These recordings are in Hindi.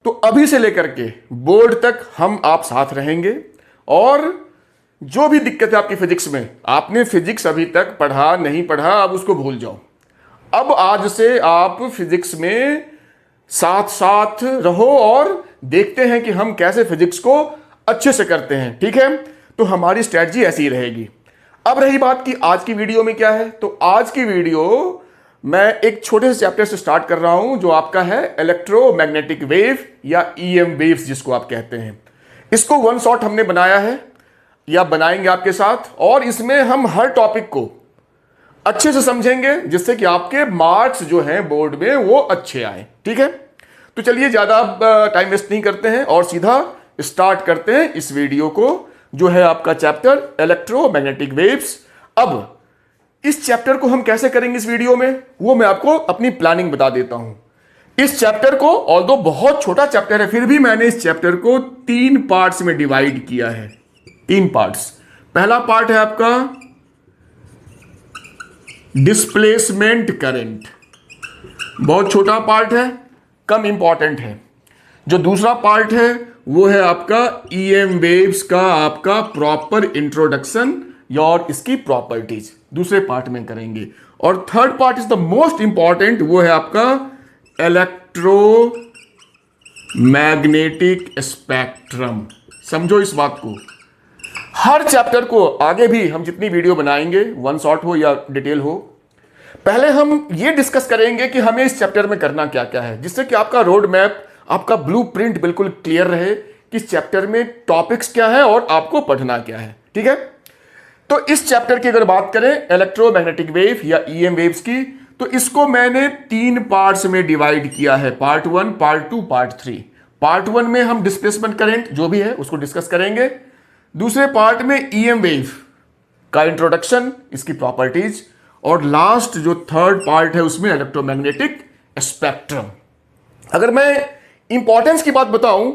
तो अभी से लेकर के बोर्ड तक हम आप साथ रहेंगे। और जो भी दिक्कत है आपकी फिजिक्स में, आपने फिजिक्स अभी तक पढ़ा नहीं पढ़ा, अब उसको भूल जाओ। अब आज से आप फिजिक्स में साथ साथ रहो और देखते हैं कि हम कैसे फिजिक्स को अच्छे से करते हैं। ठीक है, तो हमारी स्ट्रेटजी ऐसी ही रहेगी। अब रही बात कि आज की वीडियो में क्या है, तो आज की वीडियो मैं एक छोटे से चैप्टर से स्टार्ट कर रहा हूं जो आपका है इलेक्ट्रोमैग्नेटिक वेव या ईएम वेव्स जिसको आप कहते हैं। इसको वन शॉट हमने बनाया है या बनाएंगे आपके साथ, और इसमें हम हर टॉपिक को अच्छे से समझेंगे जिससे कि आपके मार्क्स जो हैं बोर्ड में वो अच्छे आए। ठीक है, तो चलिए ज्यादा टाइम वेस्ट नहीं करते हैं और सीधा स्टार्ट करते हैं इस वीडियो को, जो है आपका चैप्टर इलेक्ट्रोमैग्नेटिक वेव्स। अब इस चैप्टर को हम कैसे करेंगे इस वीडियो में, वो मैं आपको अपनी प्लानिंग बता देता हूं। इस चैप्टर को, ऑल्दो बहुत छोटा चैप्टर है, फिर भी मैंने इस चैप्टर को 3 पार्ट्स में डिवाइड किया है। 3 पार्ट्स। पहला पार्ट है आपका डिस्प्लेसमेंट करंट, बहुत छोटा पार्ट है, कम इंपॉर्टेंट है। जो दूसरा पार्ट है वो है आपका ईएम वेव्स का आपका प्रॉपर इंट्रोडक्शन और इसकी प्रॉपर्टीज, दूसरे पार्ट में करेंगे। और third part is the most important, वो है आपका इलेक्ट्रोमैग्नेटिक स्पेक्ट्रम। समझो इस बात को। हर चैप्टर को आगे भी हम जितनी वीडियो बनाएंगे, वन शॉट हो या डिटेल हो, पहले हम ये डिस्कस करेंगे कि हमें इस चैप्टर में करना क्या क्या है, जिससे कि आपका रोड मैप, आपका ब्लूप्रिंट बिल्कुल क्लियर रहे कि इस चैप्टर में टॉपिक्स क्या है और आपको पढ़ना क्या है। ठीक है, तो इस चैप्टर की अगर बात करें इलेक्ट्रोमैग्नेटिक वेव या ईएम वेव्स की, तो इसको मैंने 3 पार्ट्स में डिवाइड किया है, पार्ट 1, पार्ट 2, पार्ट 3। पार्ट 1 में हम डिस्प्लेसमेंट करंट जो भी है उसको डिस्कस करेंगे। दूसरे पार्ट में ईएम वेव का इंट्रोडक्शन, इसकी प्रॉपर्टीज, और लास्ट जो थर्ड पार्ट है उसमें इलेक्ट्रोमैग्नेटिक स्पेक्ट्रम। अगर मैं इंपॉर्टेंस की बात बताऊं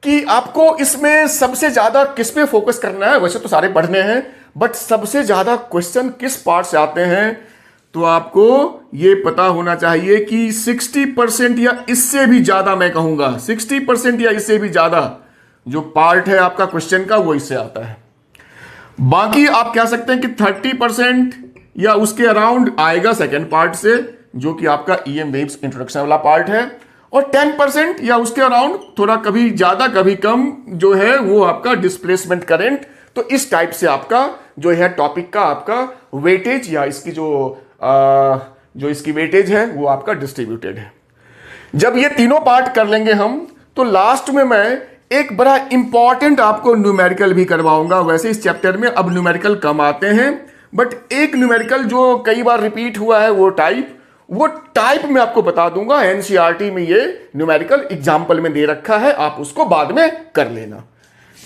कि आपको इसमें सबसे ज्यादा किस पे फोकस करना है, वैसे तो सारे पढ़ने हैं, बट सबसे ज्यादा क्वेश्चन किस पार्ट से आते हैं, तो आपको यह पता होना चाहिए कि 60% या इससे भी ज्यादा, मैं कहूंगा 60% या इससे भी ज्यादा जो पार्ट है आपका क्वेश्चन का वो इससे आता है। बाकी आप कह सकते हैं कि 30% या उसके अराउंड आएगा सेकेंड पार्ट से, जो कि आपका ईएम वेव्स इंट्रोडक्शन वाला पार्ट है, और 10% या उसके अराउंड, थोड़ा कभी ज्यादा कभी कम, जो है वो आपका डिस्प्लेसमेंट करंट। तो इस टाइप से आपका जो है टॉपिक का आपका वेटेज या इसकी जो इसकी वेटेज है वो आपका डिस्ट्रीब्यूटेड है। जब ये तीनों पार्ट कर लेंगे हम, तो लास्ट में मैं एक बड़ा इंपॉर्टेंट आपको न्यूमेरिकल भी करवाऊंगा। वैसे इस चैप्टर में अब न्यूमेरिकल कम आते हैं, बट एक न्यूमेरिकल जो कई बार रिपीट हुआ है वो टाइप मैं आपको बता दूंगा। एनसीईआरटी में ये न्यूमेरिकल एग्जाम्पल में दे रखा है, आप उसको बाद में कर लेना।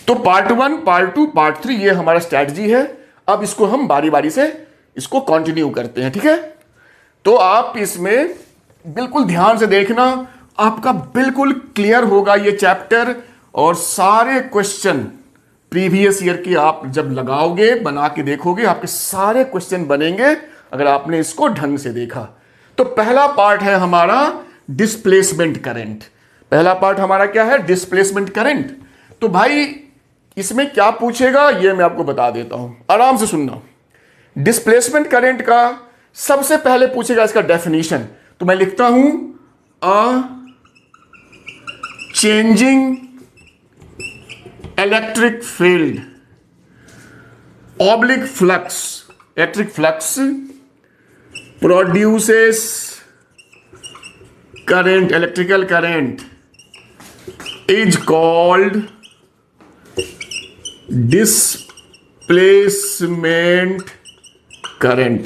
तो पार्ट 1, पार्ट 2, पार्ट 3 ये हमारा स्ट्रैटेजी है। अब इसको हम बारी बारी से इसको कंटिन्यू करते हैं। ठीक है, तो आप इसमें बिल्कुल ध्यान से देखना, आपका बिल्कुल क्लियर होगा ये चैप्टर, और सारे क्वेश्चन प्रीवियस ईयर के आप जब लगाओगे, बना के देखोगे, आपके सारे क्वेश्चन बनेंगे अगर आपने इसको ढंग से देखा। तो पहला पार्ट है हमारा डिस्प्लेसमेंट करंट। पहला पार्ट हमारा क्या है, डिस्प्लेसमेंट करंट। तो भाई इसमें क्या पूछेगा ये मैं आपको बता देता हूं, आराम से सुनना। डिस्प्लेसमेंट करंट का सबसे पहले पूछेगा इसका डेफिनेशन, तो मैं लिखता हूं अ changing electric field oblique flux, electric flux produces current, electrical current is called displacement current।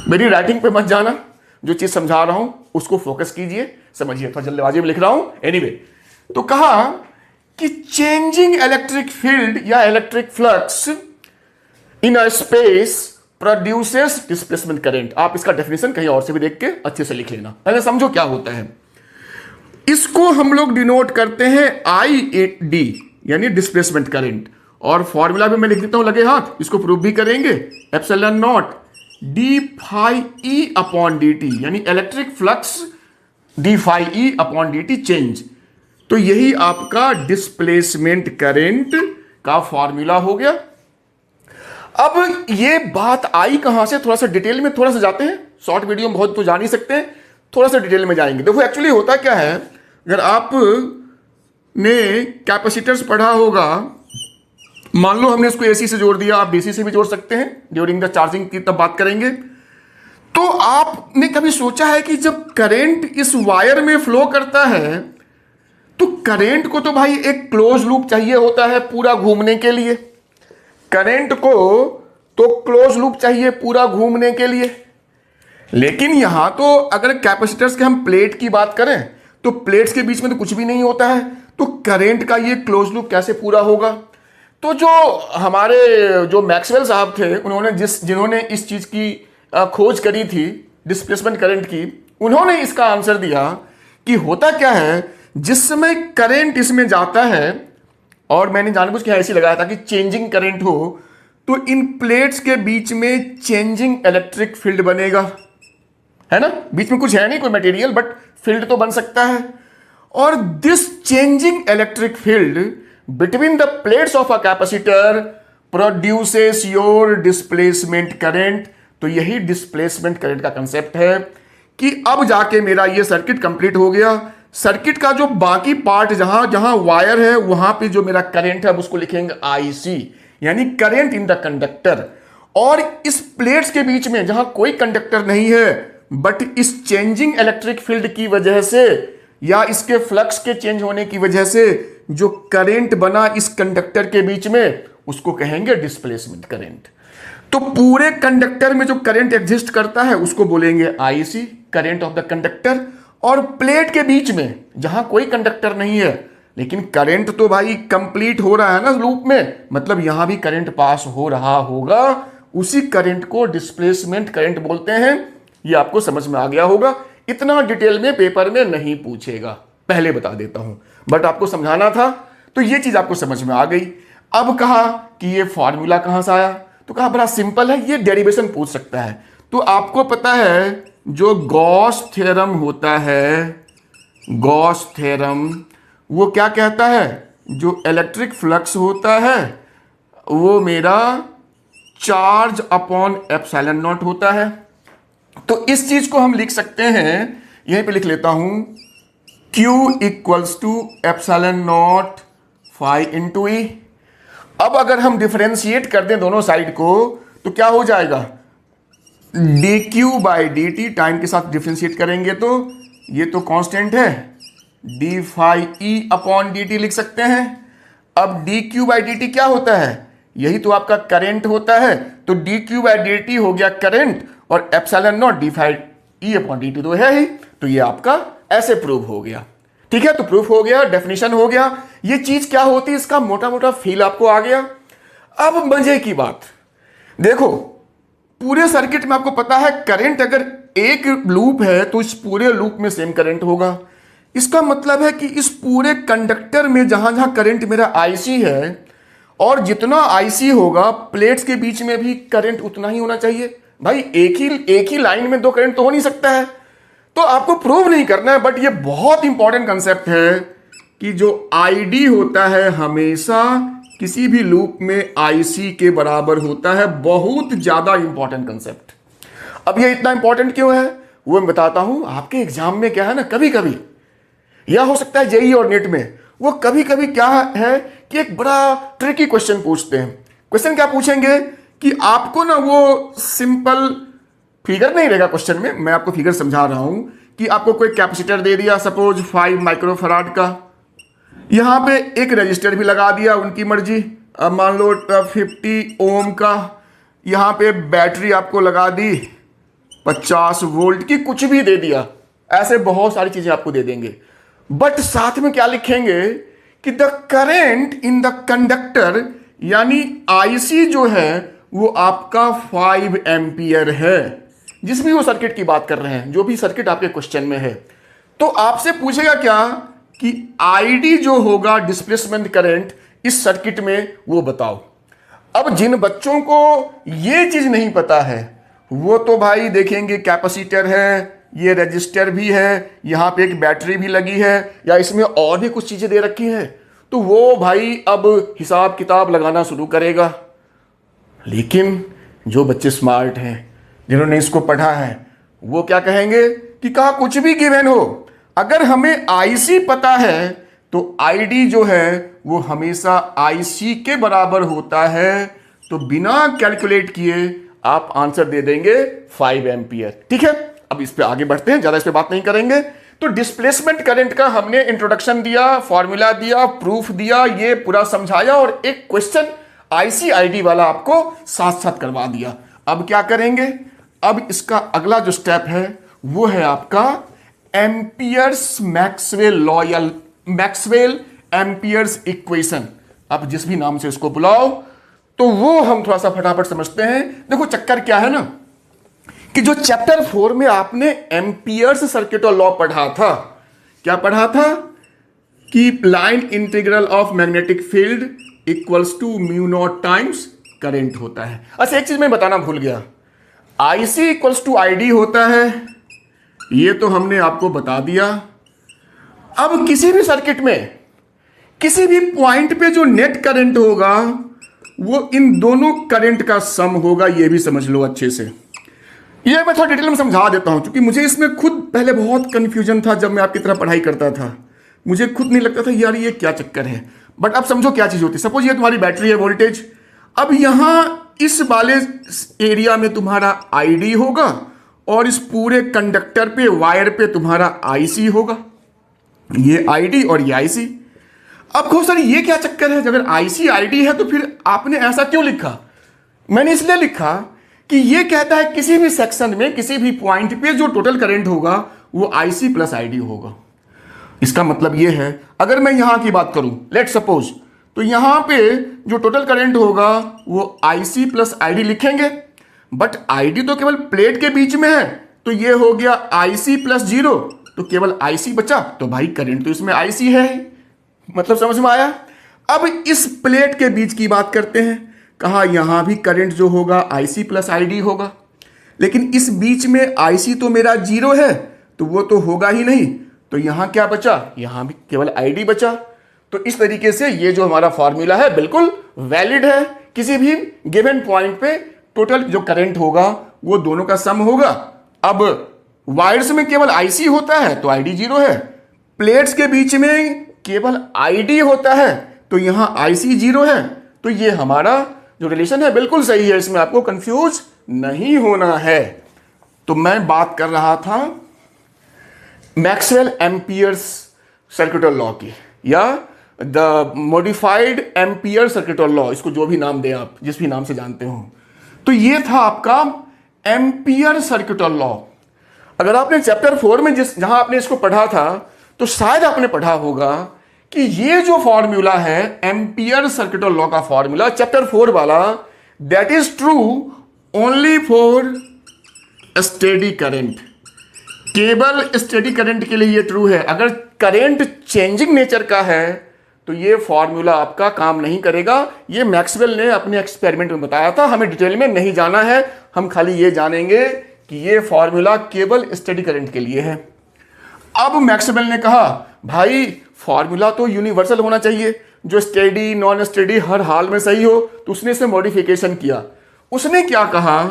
मेरी राइटिंग पे मत जाना, जो चीज समझा रहा हूं उसको फोकस कीजिए, समझिए, थोड़ा जल्दबाजी में लिख रहा हूं। एनीवे, तो कहा कि चेंजिंग इलेक्ट्रिक फील्ड या electric flux in a space produces displacement current. आप इसका डेफिनेशन कहीं और से भी देख के अच्छे से लिख लेना, पहले समझो क्या होता है। इसको हम लोग डिनोट करते हैं ID यानी डिस्प्लेसमेंट करंट, और फॉर्मूला भी मैं लिख देता हूं लगे हाथ, इसको प्रूव भी करेंगे। Epsilon naught D phi E upon dt, यानी electric flux D phi E upon dt change. तो यही आपका डिस्प्लेसमेंट करंट का फॉर्मूला हो गया। अब ये बात आई कहां से, थोड़ा सा डिटेल में थोड़ा सा जाते हैं। शॉर्ट वीडियो में बहुत तो जान ही सकते हैं, थोड़ा सा डिटेल में जाएंगे। देखो एक्चुअली होता क्या है, अगर आप ने कैपेसिटर्स पढ़ा होगा, मान लो हमने इसको एसी से जोड़ दिया, आप डीसी से भी जोड़ सकते हैं, ड्यूरिंग द चार्जिंग की तब बात करेंगे। तो आपने कभी सोचा है कि जब करंट इस वायर में फ्लो करता है तो करंट को तो भाई एक क्लोज लूप चाहिए होता है पूरा घूमने के लिए। करंट को तो क्लोज लूप चाहिए पूरा घूमने के लिए। लेकिन यहां तो अगर कैपेसिटर्स के हम प्लेट की बात करें तो प्लेट्स के बीच में तो कुछ भी नहीं होता है, तो करंट का ये क्लोज लूप कैसे पूरा होगा। तो जो हमारे जो मैक्सवेल साहब थे, उन्होंने जिन्होंने इस चीज की खोज करी थी डिस्प्लेसमेंट करंट की, उन्होंने इसका आंसर दिया कि होता क्या है, जिस समय करंट इसमें जाता है, और मैंने जानबूझ के ऐसे लगाया था कि चेंजिंग करंट हो, तो इन प्लेट्स के बीच में चेंजिंग इलेक्ट्रिक फील्ड बनेगा, है ना। बीच में कुछ है नहीं कोई मटेरियल, बट फील्ड तो बन सकता है। और this changing electric field between the plates of a capacitor produces your displacement current. तो यही डिस्प्लेसमेंट करंट का कंसेप्ट है कि अब जाके मेरा ये सर्किट कंप्लीट हो गया। सर्किट का जो बाकी पार्ट जहां जहां वायर है वहां पे जो मेरा करंट है, अब उसको लिखेंगे आईसी, यानी करंट इन द कंडक्टर। और इस प्लेट्स के बीच में जहां कोई कंडक्टर नहीं है, बट इस चेंजिंग इलेक्ट्रिक फील्ड की वजह से या इसके फ्लक्स के चेंज होने की वजह से जो करंट बना इस कंडक्टर के बीच में, उसको कहेंगे डिस्प्लेसमेंट करंट। तो पूरे कंडक्टर में जो करंट एग्जिस्ट करता है उसको बोलेंगे IC, current of the conductor. और प्लेट के बीच में जहां कोई कंडक्टर नहीं है लेकिन करंट तो भाई कंप्लीट हो रहा है ना लूप में, मतलब यहां भी करंट पास हो रहा होगा, उसी करंट को डिस्प्लेसमेंट करंट बोलते हैं। ये आपको समझ में आ गया होगा, इतना डिटेल में पेपर में नहीं पूछेगा, पहले बता देता हूं, बट आपको समझाना था तो ये चीज आपको समझ में आ गई। अब कहा कि ये फॉर्मूला कहां से आया, तो कहा बड़ा सिंपल है, ये डेरिवेशन पूछ सकता है। तो आपको पता है जो गॉस थ्योरम होता है, गॉस थ्योरम वो क्या कहता है, जो इलेक्ट्रिक फ्लक्स होता है वो मेरा चार्ज अपॉन एप्सिलॉन नॉट होता है। तो इस चीज को हम लिख सकते हैं, यहीं पे लिख लेता हूं, Q equals to epsilon naught phi into E. अब अगर हम डिफरेंशिएट कर दें दोनों साइड को तो क्या हो जाएगा, dq by D T, time के साथ डिफरेंशिएट करेंगे तो ये तो कांस्टेंट है, D phi E upon D T लिख सकते हैं। अब dq बाई डी टी क्या होता है, यही तो आपका करंट होता है, तो dq बाई डी टी हो गया करंट, और epsilon naught D phi E upon D T तो है ही। तो ये आपका ऐसे प्रूव हो गया, ठीक है। तो प्रूफ हो गया, डेफिनेशन हो गया, ये चीज क्या होती है इसका मोटा मोटा फील आपको आ गया। अब मजे की बात देखो, पूरे सर्किट में आपको पता है करंट अगर एक लूप है तो इस पूरे लूप में सेम करंट होगा। इसका मतलब है कि इस पूरे कंडक्टर में जहां जहां करंट मेरा आईसी है, और जितना आईसी होगा प्लेट्स के बीच में भी करंट उतना ही होना चाहिए। भाई एक ही लाइन में दो करंट तो हो नहीं सकता है। तो आपको प्रूव नहीं करना है, बट ये बहुत इंपॉर्टेंट कंसेप्ट है कि जो आईडी होता है हमेशा किसी भी लूप में आईसी के बराबर होता है। बहुत ज्यादा इंपॉर्टेंट कंसेप्ट। अब ये इतना इंपॉर्टेंट क्यों है वो मैं बताता हूं। आपके एग्जाम में क्या है ना, कभी कभी या हो सकता है जेई और नेट में, वो कभी कभी क्या है कि एक बड़ा ट्रिकी क्वेश्चन पूछते हैं। क्वेश्चन क्या पूछेंगे कि आपको ना वो सिंपल फिगर नहीं रहेगा क्वेश्चन में, मैं आपको फिगर समझा रहा हूं कि आपको कोई कैपेसिटर दे दिया सपोज 5 माइक्रोफराड का, यहां पे एक रजिस्टर भी लगा दिया उनकी मर्जी, अब मान लो 50 ओम का, यहां पे बैटरी आपको लगा दी 50 वोल्ट की, कुछ भी दे दिया, ऐसे बहुत सारी चीजें आपको दे देंगे। बट साथ में क्या लिखेंगे कि the current in the conductor, यानी आईसी जो है वो आपका 5 एम्पियर है। जिस भी वो सर्किट की बात कर रहे हैं, जो भी सर्किट आपके क्वेश्चन में है, तो आपसे पूछेगा क्या कि आईडी जो होगा डिस्प्लेसमेंट करंट इस सर्किट में वो बताओ। अब जिन बच्चों को ये चीज नहीं पता है वो तो भाई देखेंगे कैपेसिटर है ये रजिस्टर भी है, यहाँ पे एक बैटरी भी लगी है, या इसमें और भी कुछ चीजें दे रखी हैं, तो वो भाई अब हिसाब किताब लगाना शुरू करेगा। लेकिन जो बच्चे स्मार्ट हैं, जिन्होंने इसको पढ़ा है, वो क्या कहेंगे कि कहा कुछ भी गिवन हो, अगर हमें आईसी पता है तो आईडी जो है वो हमेशा आईसी के बराबर होता है, तो बिना कैलकुलेट किए आप आंसर दे देंगे 5 एम्पियर। ठीक है, अब इस पे आगे बढ़ते हैं, ज्यादा इस पे बात नहीं करेंगे। तो डिस्प्लेसमेंट करंट का हमने इंट्रोडक्शन दिया, फॉर्मूला दिया, प्रूफ दिया, ये पूरा समझाया, और एक क्वेश्चन आईसी आईडी वाला आपको साथ साथ करवा दिया। अब क्या करेंगे, अब इसका अगला जो स्टेप है वो है आपका एम्पियर्स मैक्सवेल लॉ या मैक्सवेल एम्पियर्स इक्वेशन। आप जिस भी नाम से इसको बुलाओ, तो वो हम थोड़ा सा फटाफट समझते हैं। देखो चक्कर क्या है ना, कि जो चैप्टर 4 में आपने एम्पियर्स सर्किट और लॉ पढ़ा था, क्या पढ़ा था कि line integral of magnetic field equals to mu naught times current होता है। अच्छा एक चीज मैं बताना भूल गया, आईसी इक्वल्स टू आईडी होता है, ये तो हमने आपको बता दिया। अब किसी भी सर्किट में किसी भी पॉइंट पे जो नेट करंट होगा वो इन दोनों करंट का सम होगा, ये भी समझ लो अच्छे से। ये मैं थोड़ा डिटेल में समझा देता हूं, क्योंकि मुझे इसमें खुद पहले बहुत कंफ्यूजन था जब मैं आपकी तरह पढ़ाई करता था। मुझे खुद नहीं लगता था यार ये क्या चक्कर है, बट अब समझो क्या चीज होती है। सपोज ये तुम्हारी बैटरी है, वोल्टेज, अब यहां इस वाले एरिया में तुम्हारा आईडी होगा और इस पूरे कंडक्टर पे, वायर पे तुम्हारा आईसी होगा, ये आईडी और ये आईसी। अब खूब सारी ये क्या चक्कर है, अगर आईसी आईडी है तो फिर आपने ऐसा क्यों लिखा? मैंने इसलिए लिखा कि ये कहता है किसी भी सेक्शन में किसी भी पॉइंट पे जो टोटल करंट होगा वो आईसी प्लस आईडी होगा। इसका मतलब ये है, अगर मैं यहां की बात करूं, लेट सपोज, तो यहां पे जो टोटल करंट होगा वो आईसी प्लस आईडी लिखेंगे, बट आईडी तो केवल प्लेट के बीच में है, तो ये हो गया आईसी प्लस 0, तो केवल आईसी बचा, तो भाई करंट तो इसमें आईसी है। मतलब समझ में आया? अब इस प्लेट के बीच की बात करते हैं, कहा यहां भी करंट जो होगा आईसी प्लस आईडी होगा, लेकिन इस बीच में आईसी तो मेरा 0 है, तो वो तो होगा ही नहीं, तो यहां क्या बचा, यहां भी केवल आईडी बचा। तो इस तरीके से ये जो हमारा फॉर्मूला है बिल्कुल वैलिड है। किसी भी गिवन पॉइंट पे टोटल जो करंट होगा वो दोनों का सम होगा। अब वायर्स में केवल आईसी होता है तो आईडी 0 है, प्लेट्स के बीच में केवल आईडी होता है तो यहां आईसी 0 है, तो ये हमारा जो रिलेशन है बिल्कुल सही है, इसमें आपको कंफ्यूज नहीं होना है। तो मैं बात कर रहा था मैक्सवेल एम्पियर्स सर्किटल लॉ की, या the modified ampere circuital law, इसको जो भी नाम दें आप, जिस भी नाम से जानते हो। तो ये था आपका एम्पियर सर्किटल लॉ। अगर आपने चैप्टर 4 में जहां आपने इसको पढ़ा था, तो शायद आपने पढ़ा होगा कि ये जो फॉर्मूला है एम्पियर सर्किटल लॉ का फॉर्मूला, चैप्टर 4 वाला, that is true only for steady current. केवल स्टेडी करंट के लिए ये ट्रू है। अगर करंट चेंजिंग नेचर का है तो ये फॉर्मूला आपका काम नहीं करेगा। ये मैक्सवेल ने अपने एक्सपेरिमेंट में बताया था, हमें डिटेल में नहीं जाना है, हम खाली ये जानेंगे कि ये फॉर्मूला केवल स्टेडी करंट के लिए है। अब मैक्सवेल ने कहा भाई फॉर्मूला तो यूनिवर्सल होना चाहिए, जो स्टेडी नॉन स्टेडी हर हाल में सही हो, तो उसने इसे मॉडिफिकेशन किया। उसने क्या कहा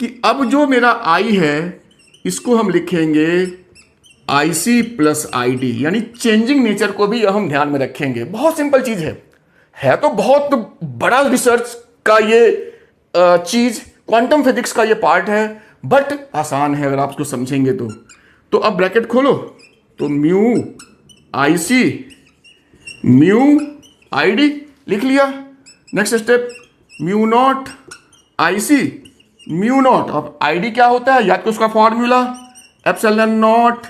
कि अब जो मेरा आई है इसको हम लिखेंगे आईसी प्लस आईडी, यानी चेंजिंग नेचर को भी हम ध्यान में रखेंगे। बहुत सिंपल चीज है तो बहुत बड़ा रिसर्च का ये चीज, क्वांटम फिजिक्स का ये पार्ट है, बट आसान है अगर आप उसको समझेंगे तो अब ब्रैकेट खोलो, तो म्यू आईसी म्यू आईडी लिख लिया। Next step mu naught IC mu naught. अब आईडी क्या होता है, याद करो उसका formula, epsilon naught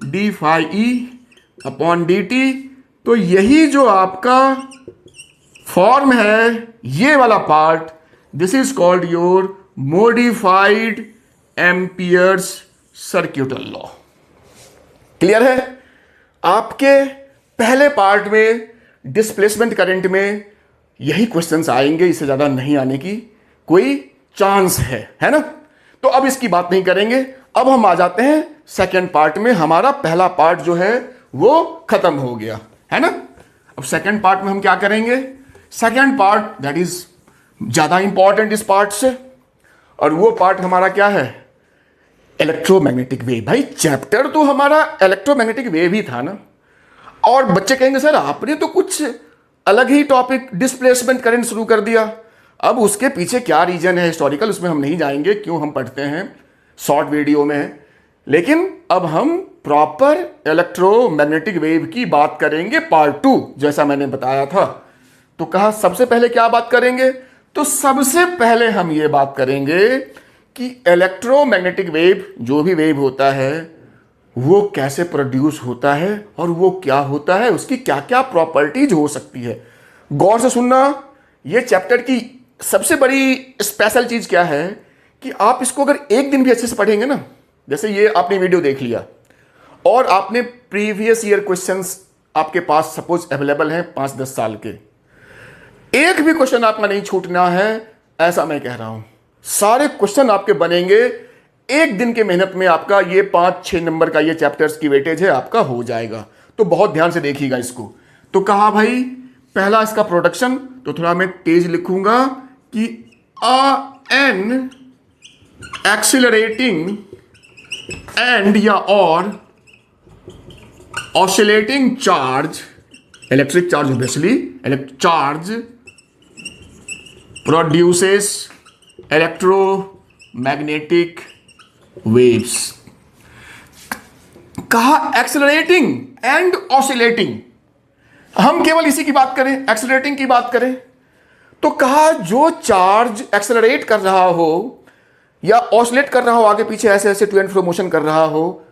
D phi E upon D T. तो यही जो आपका फॉर्म है, ये वाला part, this is called your modified Ampere's circuital law. Clear है? आपके पहले पार्ट में डिस्प्लेसमेंट करंट में यही क्वेश्चंस आएंगे, इससे ज्यादा नहीं आने की कोई चांस है ना? तो अब इसकी बात नहीं करेंगे। अब हम आ जाते हैं सेकेंड पार्ट में हमारा पहला पार्ट जो है वो खत्म हो गया है ना। अब सेकेंड पार्ट में हम क्या करेंगे, सेकेंड पार्ट दैट इज ज्यादा इंपॉर्टेंट इस पार्ट से, और वो पार्ट हमारा क्या है, इलेक्ट्रोमैग्नेटिक वेव। भाई चैप्टर तो हमारा इलेक्ट्रोमैग्नेटिक वेव ही था ना। और बच्चे कहेंगे सर आपने तो कुछ अलग ही टॉपिक डिस्प्लेसमेंट करंट शुरू कर दिया। अब उसके पीछे क्या रीजन है हिस्टोरिकल, उसमें हम नहीं जाएंगे, क्यों, हम पढ़ते हैं शॉर्ट वीडियो में। लेकिन अब हम प्रॉपर इलेक्ट्रोमैग्नेटिक वेव की बात करेंगे पार्ट 2, जैसा मैंने बताया था। तो कहा सबसे पहले क्या बात करेंगे, तो सबसे पहले हम ये बात करेंगे कि इलेक्ट्रोमैग्नेटिक वेव, जो भी वेव होता है, वो कैसे प्रोड्यूस होता है और वो क्या होता है, उसकी क्या क्या प्रॉपर्टीज हो सकती है। गौर से सुनना, ये चैप्टर की सबसे बड़ी स्पेशल चीज क्या है कि आप इसको अगर एक दिन भी अच्छे से पढ़ेंगे ना, जैसे ये आपने वीडियो देख लिया और आपने प्रीवियस ईयर क्वेश्चंस आपके पास सपोज अवेलेबल हैं 5-10 साल के, एक भी क्वेश्चन आपका नहीं छूटना है, ऐसा मैं कह रहा हूं। सारे क्वेश्चन आपके बनेंगे, एक दिन के मेहनत में आपका ये 5-6 नंबर का ये चैप्टर्स की वेटेज है आपका हो जाएगा। तो बहुत ध्यान से देखिएगा इसको। तो कहा भाई पहला इसका प्रोडक्शन, तो थोड़ा मैं तेज लिखूंगा कि एन एक्सिलरेटिंग एंड या और oscillating charge, electric charge obviously, electric charge produces electromagnetic waves. कहा एक्सेलरेटिंग एंड ऑसिलेटिंग, हम केवल इसी की बात करें, एक्सेलरेटिंग की बात करें, तो कहा जो चार्ज एक्सेलरेट कर रहा हो या ऑसिलेट कर रहा हो, आगे पीछे ऐसे ऐसे टू एंड फ्रो मोशन कर रहा हो,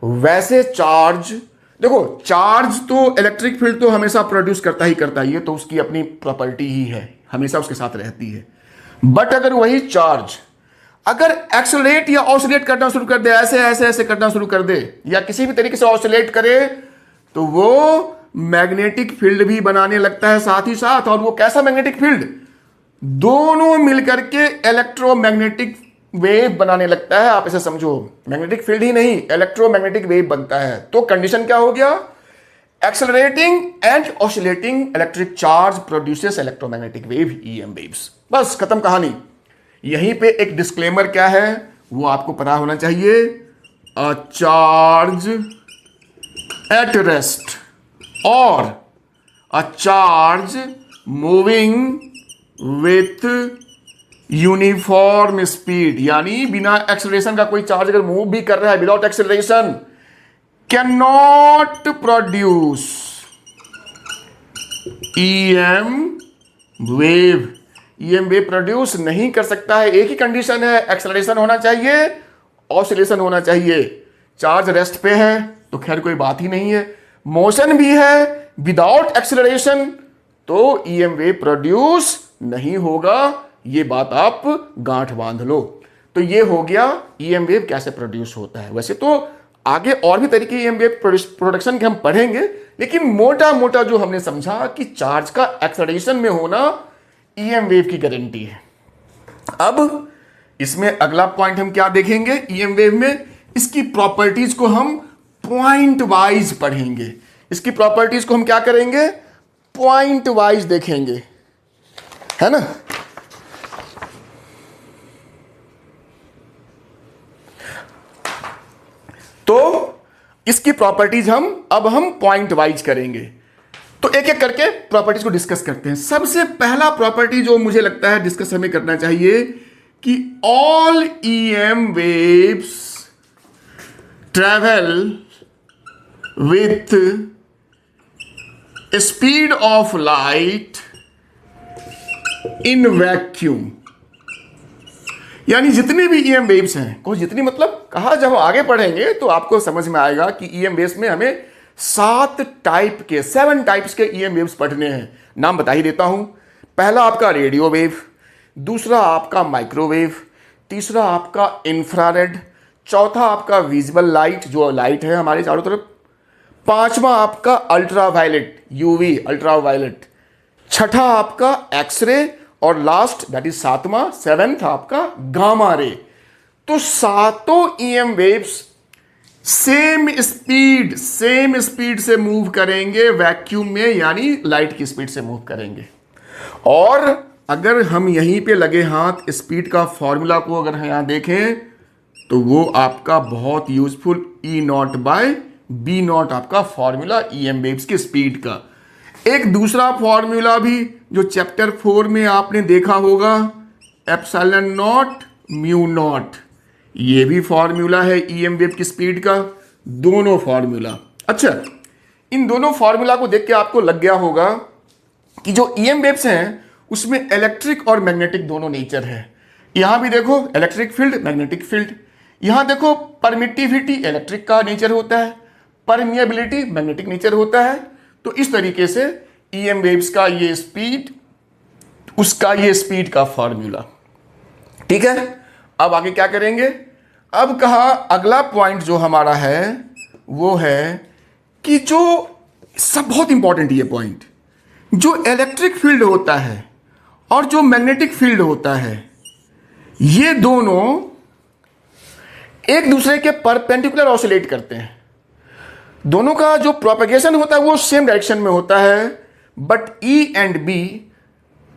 वैसे चार्ज, देखो चार्ज तो इलेक्ट्रिक फील्ड तो हमेशा प्रोड्यूस करता ही करता है, ये तो उसकी अपनी प्रॉपर्टी ही है, हमेशा उसके साथ रहती है। बट अगर वही चार्ज अगर एक्सेलरेट या ऑसिलेट करना शुरू कर दे, ऐसे ऐसे ऐसे करना शुरू कर दे, या किसी भी तरीके से ऑसिलेट करे, तो वो मैग्नेटिक फील्ड भी बनाने लगता है साथ ही साथ। और वो कैसा मैग्नेटिक फील्ड, दोनों मिलकर के इलेक्ट्रोमैग्नेटिक वेव बनाने लगता है। आप इसे समझो, मैग्नेटिक फील्ड ही नहीं, इलेक्ट्रोमैग्नेटिक वेव बनता है। तो कंडीशन क्या हो गया, accelerating and oscillating electric charge produces electromagnetic wave, EM waves. बस खत्म कहानी। यहीं पे एक डिस्क्लेमर क्या है वो आपको पता होना चाहिए, अ चार्ज एट रेस्ट और a charge moving with uniform speed, यानी बिना एक्सेलरेशन का कोई चार्ज अगर मूव भी कर रहा है, without acceleration, can not produce EM wave. EM wave produce नहीं कर सकता है। एक ही कंडीशन है, एक्सेलरेशन होना चाहिए, ऑसिलेशन होना चाहिए। चार्ज रेस्ट पे है तो खैर कोई बात ही नहीं है, मोशन भी है विदाउट एक्सेलरेशन तो ईएम वेव प्रोड्यूस नहीं होगा। ये बात आप गांठ बांध लो। तो ये हो गया ईएम वेव कैसे प्रोड्यूस होता है। वैसे तो आगे और भी तरीके ईएम वेव प्रोडक्शन के हम पढ़ेंगे, लेकिन मोटा मोटा जो हमने समझा कि चार्ज का एक्सेलरेशन में होना ईएम वेव की गारंटी है। अब इसमें अगला पॉइंट हम क्या देखेंगे, ईएम वेव में इसकी प्रॉपर्टीज को हम पॉइंट वाइज पढ़ेंगे। इसकी प्रॉपर्टीज को हम क्या करेंगे, पॉइंट वाइज देखेंगे, है ना। तो इसकी प्रॉपर्टीज हम पॉइंट वाइज करेंगे। तो एक एक करके प्रॉपर्टीज को डिस्कस करते हैं। सबसे पहला प्रॉपर्टी जो मुझे लगता है डिस्कस हमें करना चाहिए कि all EM waves travel with speed of light in vacuum. यानी जितने भी ईएम वेव्स हैं, को जितनी मतलब कहा, जब हम आगे पढ़ेंगे तो आपको समझ में आएगा कि ईएम वेव्स में हमें 7 टाइप्स के ईएम वेव्स पढ़ने हैं। नाम बता ही देता हूं। पहला आपका रेडियो वेव, दूसरा आपका माइक्रोवेव, तीसरा आपका इंफ्रारेड, चौथा आपका विजिबल लाइट जो लाइट है हमारे चारों तरफ, पांचवा आपका अल्ट्रावायलेट यूवी अल्ट्रावायलेट, छठा आपका एक्सरे और लास्ट दैट इज सेवेंथ आपका गामा रे। तो सातों ईएम वेव्स सेम स्पीड से मूव करेंगे वैक्यूम में, यानी लाइट की स्पीड से मूव करेंगे। और अगर हम यहीं पे लगे हाथ स्पीड का फॉर्मूला को अगर यहां देखें तो वो आपका बहुत useful E naught by B naught आपका फॉर्मूला ईएम वेव्स की स्पीड का। एक दूसरा फॉर्मूला भी जो चैप्टर 4 में आपने देखा होगा, एप्सिलॉन नॉट म्यू नॉट, ये भी फॉर्मूला है ईएम वेव की स्पीड का। दोनों फॉर्मूला, अच्छा इन दोनों फॉर्मूला को देख के आपको लग गया होगा कि जो ईएम वेव्स हैं उसमें इलेक्ट्रिक और मैग्नेटिक दोनों नेचर है। यहां भी देखो इलेक्ट्रिक फील्ड, मैग्नेटिक फील्ड। यहां देखो परमिटिविटी इलेक्ट्रिक का नेचर होता है, परमिएबिलिटी मैग्नेटिक नेचर होता है। तो इस तरीके से ईएम वेव्स का ये स्पीड, उसका ये स्पीड का फॉर्मूला। ठीक है, अब आगे क्या करेंगे? अब कहा अगला पॉइंट जो हमारा है वो है कि जो सब बहुत इंपॉर्टेंट ये पॉइंट, जो इलेक्ट्रिक फील्ड होता है और जो मैग्नेटिक फील्ड होता है, ये दोनों एक दूसरे के परपेंडिकुलर ऑसिलेट करते हैं। दोनों का जो प्रोपेगेशन होता है वो सेम डायरेक्शन में होता है, but E and B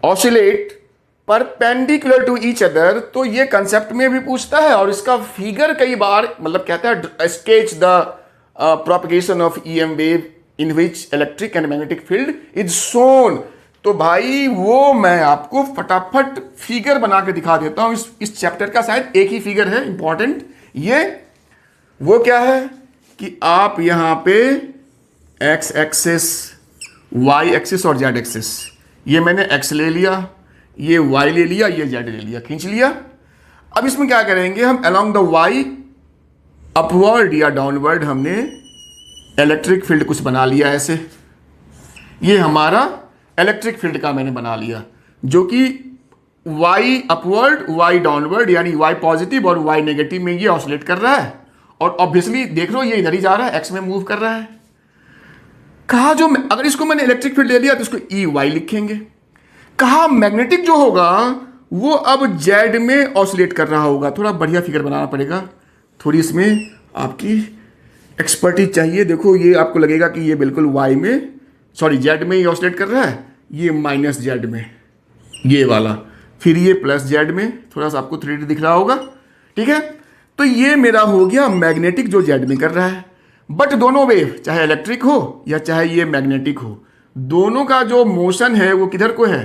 oscillate perpendicular to each other. तो ये कंसेप्ट में भी पूछता है और इसका फिगर कई बार मतलब कहता है sketch the propagation of EM wave in which electric and magnetic field is shown. तो भाई वो मैं आपको फटाफट फिगर बना के दिखा देता हूं। इस चैप्टर का शायद एक ही फिगर है इंपॉर्टेंट। ये वो क्या है कि आप यहां पे एक्स एक्सिस, वाई एक्सिस और जेड एक्सिस, ये मैंने एक्स ले लिया, ये वाई ले लिया, ये जेड ले लिया, खींच लिया। अब इसमें क्या करेंगे हम, अलोंग द वाई अपवर्ड या डाउनवर्ड हमने इलेक्ट्रिक फील्ड कुछ बना लिया ऐसे। ये हमारा इलेक्ट्रिक फील्ड का मैंने बना लिया, जो कि वाई अपवर्ड वाई डाउनवर्ड यानी वाई पॉजिटिव और वाई नेगेटिव में ये ऑसिलेट कर रहा है। और ऑब्वियसली देख लो ये इधर ही जा रहा है, एक्स में मूव कर रहा है। कहा जो अगर इसको मैंने इलेक्ट्रिक फील्ड ले लिया तो इसको ई वाई लिखेंगे। कहा मैग्नेटिक जो होगा वो अब जेड में ऑसिलेट कर रहा होगा। थोड़ा बढ़िया फिगर बनाना पड़ेगा, थोड़ी इसमें आपकी एक्सपर्टीज चाहिए। देखो ये आपको लगेगा कि ये बिल्कुल वाई में, सॉरी जेड में ही ऑसिलेट कर रहा है, ये माइनस जेड में, ये वाला, फिर ये प्लस जेड में। थोड़ा सा आपको 3D दिख रहा होगा, ठीक है। तो ये मेरा हो गया मैग्नेटिक जो जेड में कर रहा है। बट दोनों वेव चाहे इलेक्ट्रिक हो या चाहे ये मैग्नेटिक हो, दोनों का जो मोशन है वो किधर को है,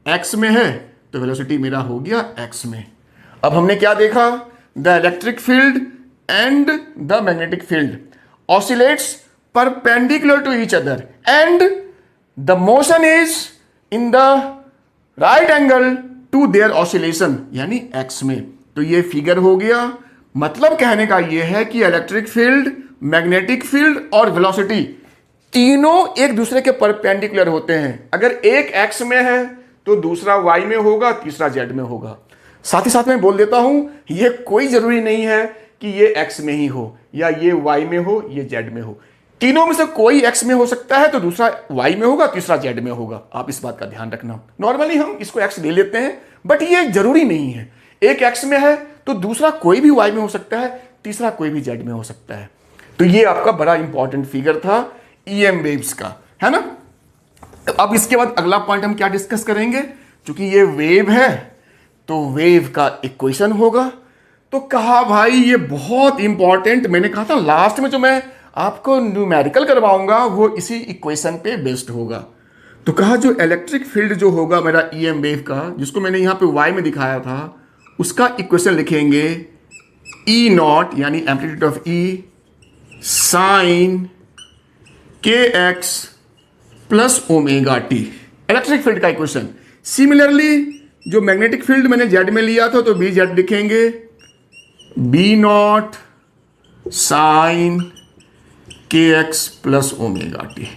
एक्स में है। तो वेलोसिटी मेरा हो गया एक्स में। अब हमने क्या देखा, the electric field and the magnetic field oscillates perpendicular to each other and the motion is in the right angle to their oscillation, यानी एक्स में। तो ये फिगर हो गया। मतलब कहने का ये है कि इलेक्ट्रिक फील्ड, मैग्नेटिक फील्ड और वेलोसिटी तीनों एक दूसरे के परपेंडिकुलर होते हैं। अगर एक एक्स में है तो दूसरा वाई में होगा, तीसरा जेड में होगा। साथ ही साथ मैं बोल देता हूं, ये कोई जरूरी नहीं है कि ये एक्स में ही हो या ये वाई में हो, ये जेड में हो। तीनों में से कोई एक्स में हो सकता है तो दूसरा वाई में होगा, तीसरा जेड में होगा। आप इस बात का ध्यान रखना। नॉर्मली हम इसको एक्स ले लेते हैं, बट ये जरूरी नहीं है। एक एक्स में है तो दूसरा कोई भी वाई में हो सकता है, तीसरा कोई भी जेड में हो सकता है। तो ये आपका बड़ा इंपॉर्टेंट फिगर था ईएम वेव्स का, है ना। अब इसके बाद अगला पॉइंट हम क्या डिस्कस करेंगे, क्योंकि ये वेव है तो वेव का इक्वेशन होगा। तो कहा भाई ये बहुत इंपॉर्टेंट, मैंने कहा था लास्ट में जो मैं आपको न्यूमेरिकल करवाऊंगा वो इसी इक्वेशन पे बेस्ड होगा। तो कहा जो इलेक्ट्रिक फील्ड जो होगा मेरा ईएम वेव का, जिसको मैंने यहां पे वाई में दिखाया था, उसका इक्वेशन लिखेंगे ई नॉट यानी एम्पलीट्यूड ऑफ ई साइन के x plus omega T, electric field का इक्वेशन। सिमिलरली जो मैग्नेटिक फील्ड मैंने जेड में लिया था तो बी जेड लिखेंगे बी नॉट साइन के एक्स प्लस ओमेगा टी।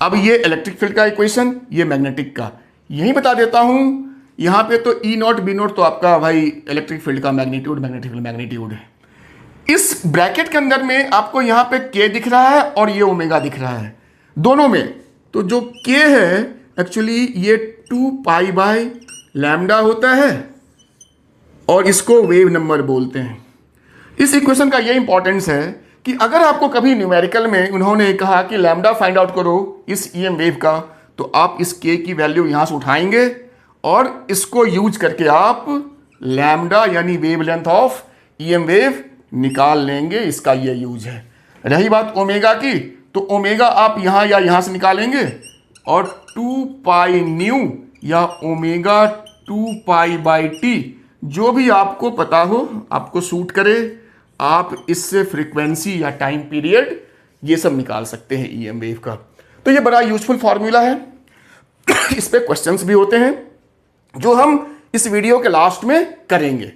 अब ये इलेक्ट्रिक फील्ड का इक्वेशन, ये मैग्नेटिक का। यही बता देता हूं, यहां पे तो ई नॉट बी नॉट तो आपका भाई इलेक्ट्रिक फील्ड का मैग्नीट्यूड, मैग्नेटिक फील्ड मैग्नीट्यूड है। इस ब्रैकेट के अंदर में आपको यहां पे के दिख रहा है और ये ओमेगा दिख रहा है दोनों में। तो जो के है एक्चुअली ये 2 पाई बाय लैम्डा होता है और इसको वेव नंबर बोलते हैं। इस इक्वेशन का ये इंपॉर्टेंस है कि अगर आपको कभी न्यूमेरिकल में उन्होंने कहा कि लैम्डा फाइंड आउट करो इस ईएम वेव का, तो आप इस के की वैल्यू यहां से उठाएंगे और इसको यूज करके आप लैम्डा यानी वेवलेंथ ऑफ ईएम वेव निकाल लेंगे। इसका ये यूज है। रही बात ओमेगा की, तो ओमेगा आप यहां या यहां से निकालेंगे और 2 पाई न्यू या ओमेगा 2 पाई बाई टी, जो भी आपको पता हो, आपको सूट करे, आप इससे फ्रीक्वेंसी या टाइम पीरियड ये सब निकाल सकते हैं ईएम वेव का। तो ये बड़ा यूजफुल फॉर्मूला है। इस पे क्वेश्चंस भी होते हैं जो हम इस वीडियो के लास्ट में करेंगे।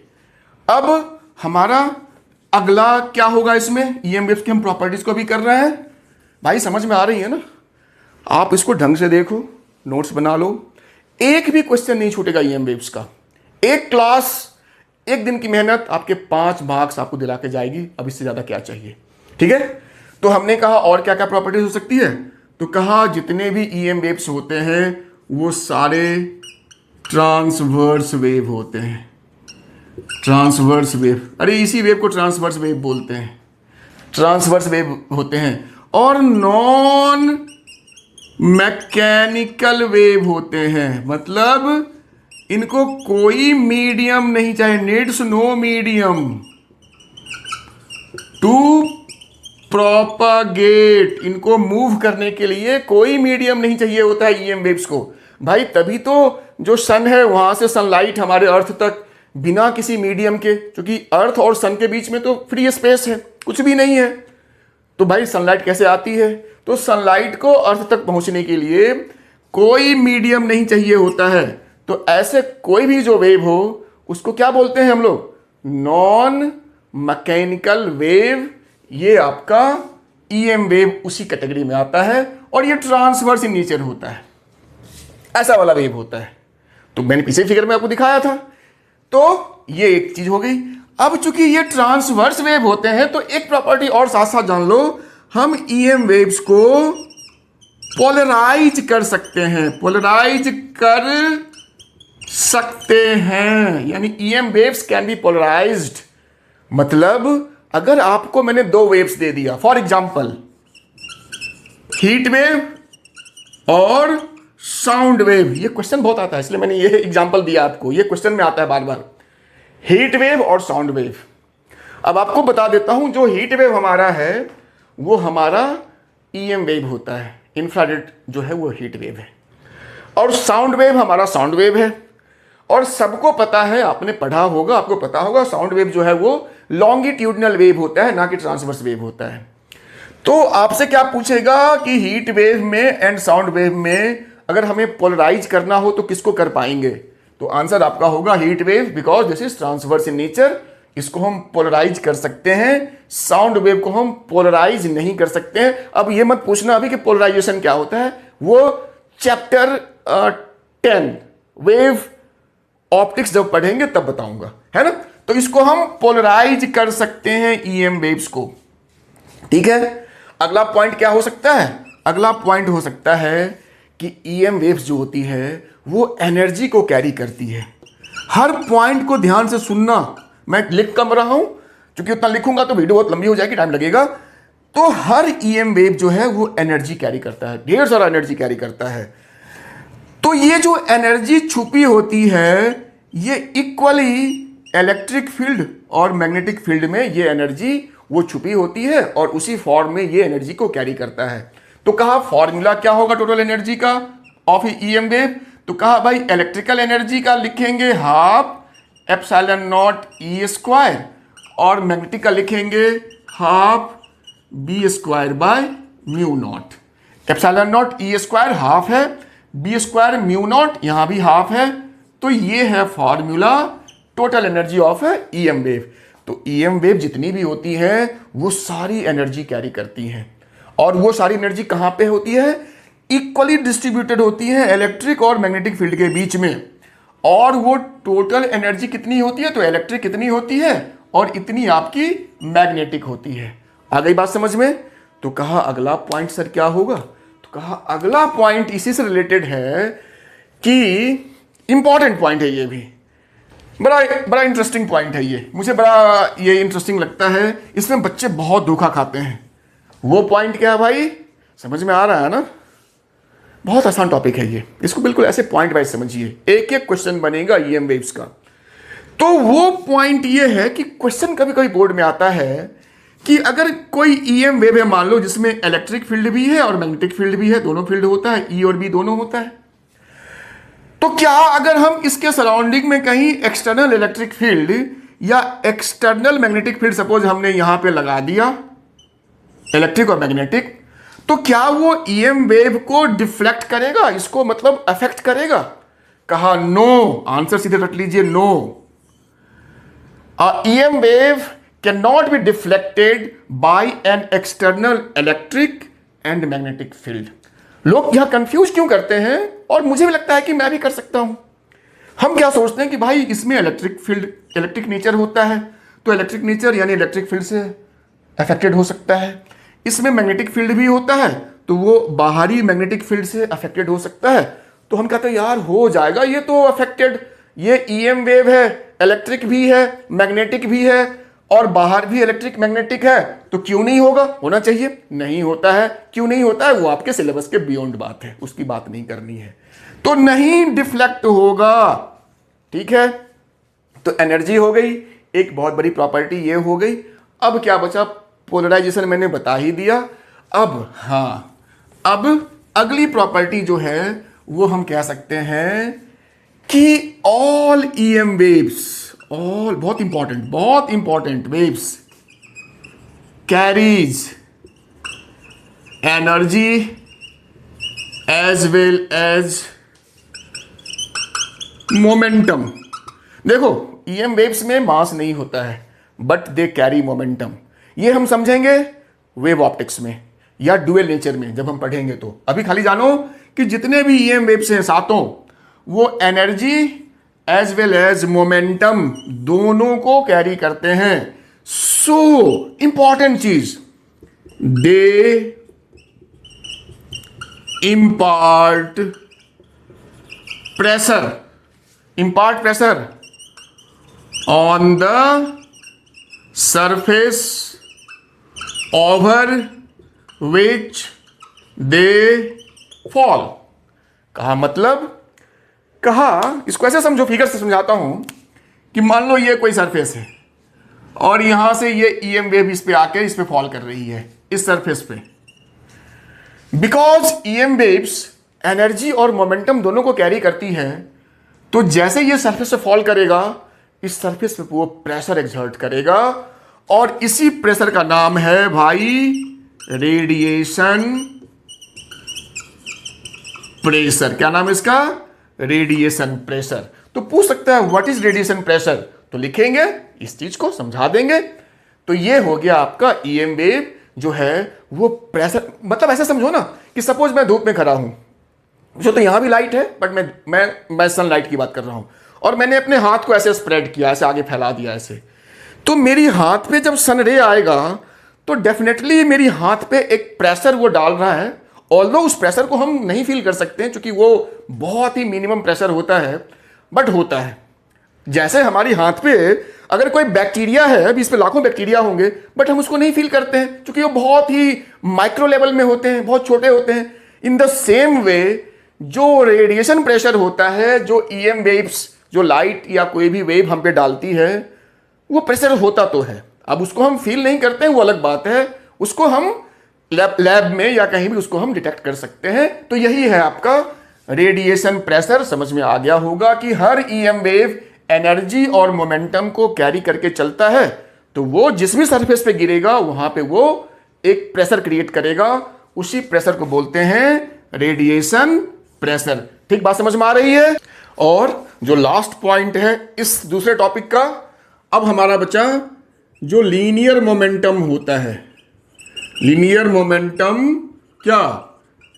अब हमारा अगला क्या होगा, इसमें ईएम वेव्स की हम प्रॉपर्टीज को भी कर रहे हैं। भाई समझ में आ रही है ना? आप इसको ढंग से देखो, नोट्स बना लो, एक भी क्वेश्चन नहीं छूटेगा ईएम वेव्स का। एक क्लास, एक दिन की मेहनत आपके 5 मार्क्स आपको दिला के जाएगी। अब इससे ज्यादा क्या चाहिए? ठीक है। तो हमने कहा और क्या क्या प्रॉपर्टीज हो सकती है, तो कहा जितने भी ईएम वेव्स होते हैं वो सारे ट्रांसवर्स वेव होते हैं। ट्रांसवर्स वेव, अरे इसी वेव को ट्रांसवर्स वेव बोलते हैं। ट्रांसवर्स वेव होते हैं और नॉन मैकेनिकल वेव होते हैं, मतलब इनको कोई मीडियम नहीं चाहिए, needs no medium to propagate. इनको मूव करने के लिए कोई मीडियम नहीं चाहिए होता है ईएम वेव्स को। भाई तभी तो जो सन है वहां से सनलाइट हमारे अर्थ तक बिना किसी मीडियम के, क्योंकि अर्थ और सन के बीच में तो फ्री स्पेस है, कुछ भी नहीं है, तो भाई सनलाइट कैसे आती है? तो सनलाइट को अर्थ तक पहुंचने के लिए कोई मीडियम नहीं चाहिए होता है। तो ऐसे कोई भी जो वेव हो उसको क्या बोलते हैं हम लोग? Non mechanical wave. ये आपका ईएम वेव उसी कैटेगरी में आता है और ये ट्रांसवर्स इन नेचर होता है, ऐसा वाला वेव होता है। तो मैंने पीछे फिगर में आपको दिखाया था। तो ये एक चीज हो गई। अब चूंकि ये ट्रांसवर्स वेव होते हैं तो एक प्रॉपर्टी और साथ साथ जान लो, हम ईएम वेव्स को पोलराइज कर सकते हैं। पोलराइज कर सकते हैं यानी EM waves can be polarised. मतलब अगर आपको मैंने 2 वेव्स दे दिया, फॉर एग्जांपल हीट वेव और साउंड वेव, ये क्वेश्चन बहुत आता है इसलिए मैंने ये एग्जांपल दिया आपको, ये क्वेश्चन में आता है बार बार, हीट वेव और साउंड वेव। अब आपको बता देता हूं, जो हीट वेव हमारा है वो हमारा ईएम वेव होता है, इंफ्रारेड जो है वो हीट वेव है, और साउंड वेव हमारा साउंड वेव है। और सबको पता है, आपने पढ़ा होगा, आपको पता होगा, साउंड वेव जो है वो लॉन्गिट्यूडनल वेव होता है, ना कि ट्रांसवर्स वेव होता है। तो आपसे क्या पूछेगा कि हीट वेव में एंड साउंड वेव में अगर हमें पोलराइज करना हो तो किसको कर पाएंगे? तो आंसर आपका होगा heat wave, because this is transverse in nature. इसको हम पोलराइज कर सकते हैं, साउंड वेव को हम पोलराइज नहीं कर सकते हैं। अब ये मत पूछना अभी कि पोलराइजेशन क्या होता है, वो चैप्टर 10 वेव ऑप्टिक्स जब पढ़ेंगे तब बताऊंगा, है ना। तो इसको हम पोलराइज कर सकते हैं ईएम वेव्स को। ठीक है। अगला पॉइंट क्या हो सकता है? अगला पॉइंट हो सकता है कि ईएम वेव्स जो होती है वो एनर्जी को कैरी करती है। हर पॉइंट को ध्यान से सुनना, मैं लिख कम रहा हूं क्योंकि उतना लिखूंगा तो वीडियो बहुत लंबी हो जाएगी, टाइम लगेगा। तो हर ईएम वेव जो है वो एनर्जी कैरी करता है, ढेर सारा एनर्जी कैरी करता है। तो ये जो एनर्जी छुपी होती है ये इक्वली इलेक्ट्रिक फील्ड और मैग्नेटिक फील्ड में ये एनर्जी वो छुपी होती है और उसी फॉर्म में ये एनर्जी को कैरी करता है। तो कहा फॉर्मूला क्या होगा टोटल एनर्जी का ऑफ ईएम वेव? तो कहा भाई इलेक्ट्रिकल एनर्जी का लिखेंगे half epsilon naught E square और मैग्नेटिक का लिखेंगे half B square by mu naught. Epsilon naught E square half है, बी स्क्वायर म्यू नॉट यहां भी हाफ है। तो ये है formula total energy of EM wave. तो ईएम वेव जितनी भी होती है वो सारी एनर्जी कैरी करती हैं और वो सारी एनर्जी कहां पे होती है? इक्वली डिस्ट्रीब्यूटेड होती है इलेक्ट्रिक और मैग्नेटिक फील्ड के बीच में। और वो टोटल एनर्जी कितनी होती है? तो इलेक्ट्रिक कितनी होती है और इतनी आपकी मैग्नेटिक होती है। आ गई बात समझ में? तो कहा अगला पॉइंट सर क्या होगा? तो कहा अगला पॉइंट इसी से रिलेटेड है कि इंपॉर्टेंट पॉइंट है ये भी, बड़ा बड़ा इंटरेस्टिंग पॉइंट है ये, मुझे बड़ा ये इंटरेस्टिंग लगता है। इसमें बच्चे बहुत धोखा खाते हैं। वो पॉइंट क्या है भाई, समझ में आ रहा है ना? बहुत आसान टॉपिक है ये, इसको बिल्कुल ऐसे पॉइंट वाइज समझिए, एक एक क्वेश्चन बनेगा ईएम वेव्स का। तो वो पॉइंट ये है कि क्वेश्चन कभी कभी बोर्ड में आता है कि अगर कोई ईएम वेव है, मान लो जिसमें इलेक्ट्रिक फील्ड भी है और मैग्नेटिक फील्ड भी है, दोनों फील्ड होता है, ई और बी दोनों होता है, तो क्या अगर हम इसके सराउंडिंग में कहीं एक्सटर्नल इलेक्ट्रिक फील्ड या एक्सटर्नल मैग्नेटिक फील्ड सपोज हमने यहां पे लगा दिया, इलेक्ट्रिक और मैग्नेटिक, तो क्या वो ईएम वेव को डिफ्लेक्ट करेगा, इसको मतलब अफेक्ट करेगा? कहा नो, आंसर सीधे रट लीजिए, no. EM wave can not be deflected by an external electric and magnetic field. लोग यहां कंफ्यूज क्यों करते हैं, और मुझे भी लगता है कि मैं भी कर सकता हूं। हम क्या सोचते हैं कि भाई इसमें इलेक्ट्रिक फील्ड, इलेक्ट्रिक नेचर होता है, तो इलेक्ट्रिक नेचर यानी इलेक्ट्रिक फील्ड से अफेक्टेड हो सकता है। इसमें मैग्नेटिक फील्ड भी होता है, तो वो बाहरी मैग्नेटिक फील्ड से अफेक्टेड हो सकता है। तो हम कहते हैं यार हो जाएगा, ये तो अफेक्टेड, ये ईएम वेव है, इलेक्ट्रिक भी है, मैग्नेटिक भी है, और बाहर भी इलेक्ट्रिक मैग्नेटिक है, तो क्यों नहीं होगा, होना चाहिए। नहीं होता है, क्यों नहीं होता है, वो आपके सिलेबस के बियॉन्ड बात है, उसकी बात नहीं करनी है। तो नहीं डिफ्लेक्ट होगा, ठीक है। तो एनर्जी हो गई, एक बहुत बड़ी प्रॉपर्टी ये हो गई। अब क्या बचा, पोलराइजेशन मैंने बता ही दिया। अब हाँ, अब अगली प्रॉपर्टी जो है वो हम कह सकते हैं कि ऑल ईएम वेव्स, ऑल बहुत important waves carries energy as well as momentum. देखो ईएम वेव्स में मास नहीं होता है, बट दे कैरी मोमेंटम। ये हम समझेंगे वेव ऑप्टिक्स में या डुअल नेचर में जब हम पढ़ेंगे। तो अभी खाली जानो कि जितने भी ईएम वेव्स हैं सातों, वो energy as well as momentum दोनों को कैरी करते हैं। सो इंपॉर्टेंट चीज, they impart pressure on the surface over which they fall। कहा मतलब, कहा इसको ऐसे समझो, फिगर से समझाता हूं कि मान लो ये कोई सरफेस है और यहां से ये ईएम वेव इस पे आके इस पे फॉल कर रही है, इस सरफेस पे। बिकॉज ईएम वेव्स एनर्जी और मोमेंटम दोनों को कैरी करती है, तो जैसे ये सरफेस पे फॉल करेगा, इस सरफेस पे वो प्रेशर एक्सर्ट करेगा, और इसी प्रेशर का नाम है भाई रेडिएशन प्रेशर। क्या नाम है इसका? Radiation pressure. तो पूछ सकता है व्हाट इज रेडिएशन प्रेशर, तो लिखेंगे, इस चीज को समझा देंगे। तो ये हो गया आपका ईएम वेव जो है वो प्रेशर। मतलब ऐसे समझो ना कि सपोज मैं धूप में खड़ा हूं, जो तो यहां भी लाइट है, बट मैं सनलाइट की बात कर रहा हूं, और मैंने अपने हाथ को ऐसे स्प्रेड किया, ऐसे आगे फैला दिया ऐसे, तो मेरी हाथ पे जब सन रे आएगा तो डेफिनेटली मेरी हाथ पे एक प्रेशर वो डाल रहा है। ऑल्दो उस प्रेशर को हम नहीं फील कर सकते हैं क्योंकि वो बहुत ही मिनिमम प्रेशर होता है, बट होता है। जैसे हमारी हाथ पे अगर कोई बैक्टीरिया है, अभी इस पे लाखों बैक्टीरिया होंगे, बट हम उसको नहीं फील करते हैं क्योंकि वो बहुत ही माइक्रो लेवल में होते हैं, बहुत छोटे होते हैं। इन द सेम वे जो रेडिएशन प्रेशर होता है, जो ईएम वेव्स, जो लाइट या कोई भी वेव हम पे डालती है, वो प्रेशर होता तो है। अब उसको हम फील नहीं करते हैं, वो अलग बात है। उसको हम लैब में या कहीं भी उसको हम डिटेक्ट कर सकते हैं। तो यही है आपका रेडिएशन प्रेशर। समझ में आ गया होगा कि हर ईएम वेव एनर्जी और मोमेंटम को कैरी करके चलता है, तो वो जिस भी सरफेस पे गिरेगा वहां पे वो एक प्रेशर क्रिएट करेगा। उसी प्रेशर को बोलते हैं रेडिएशन प्रेशर। ठीक बात समझ में आ रही है? और जो लास्ट पॉइंट है इस दूसरे टॉपिक का, अब हमारा बचा जो लीनियर मोमेंटम होता है। लीनियर मोमेंटम क्या?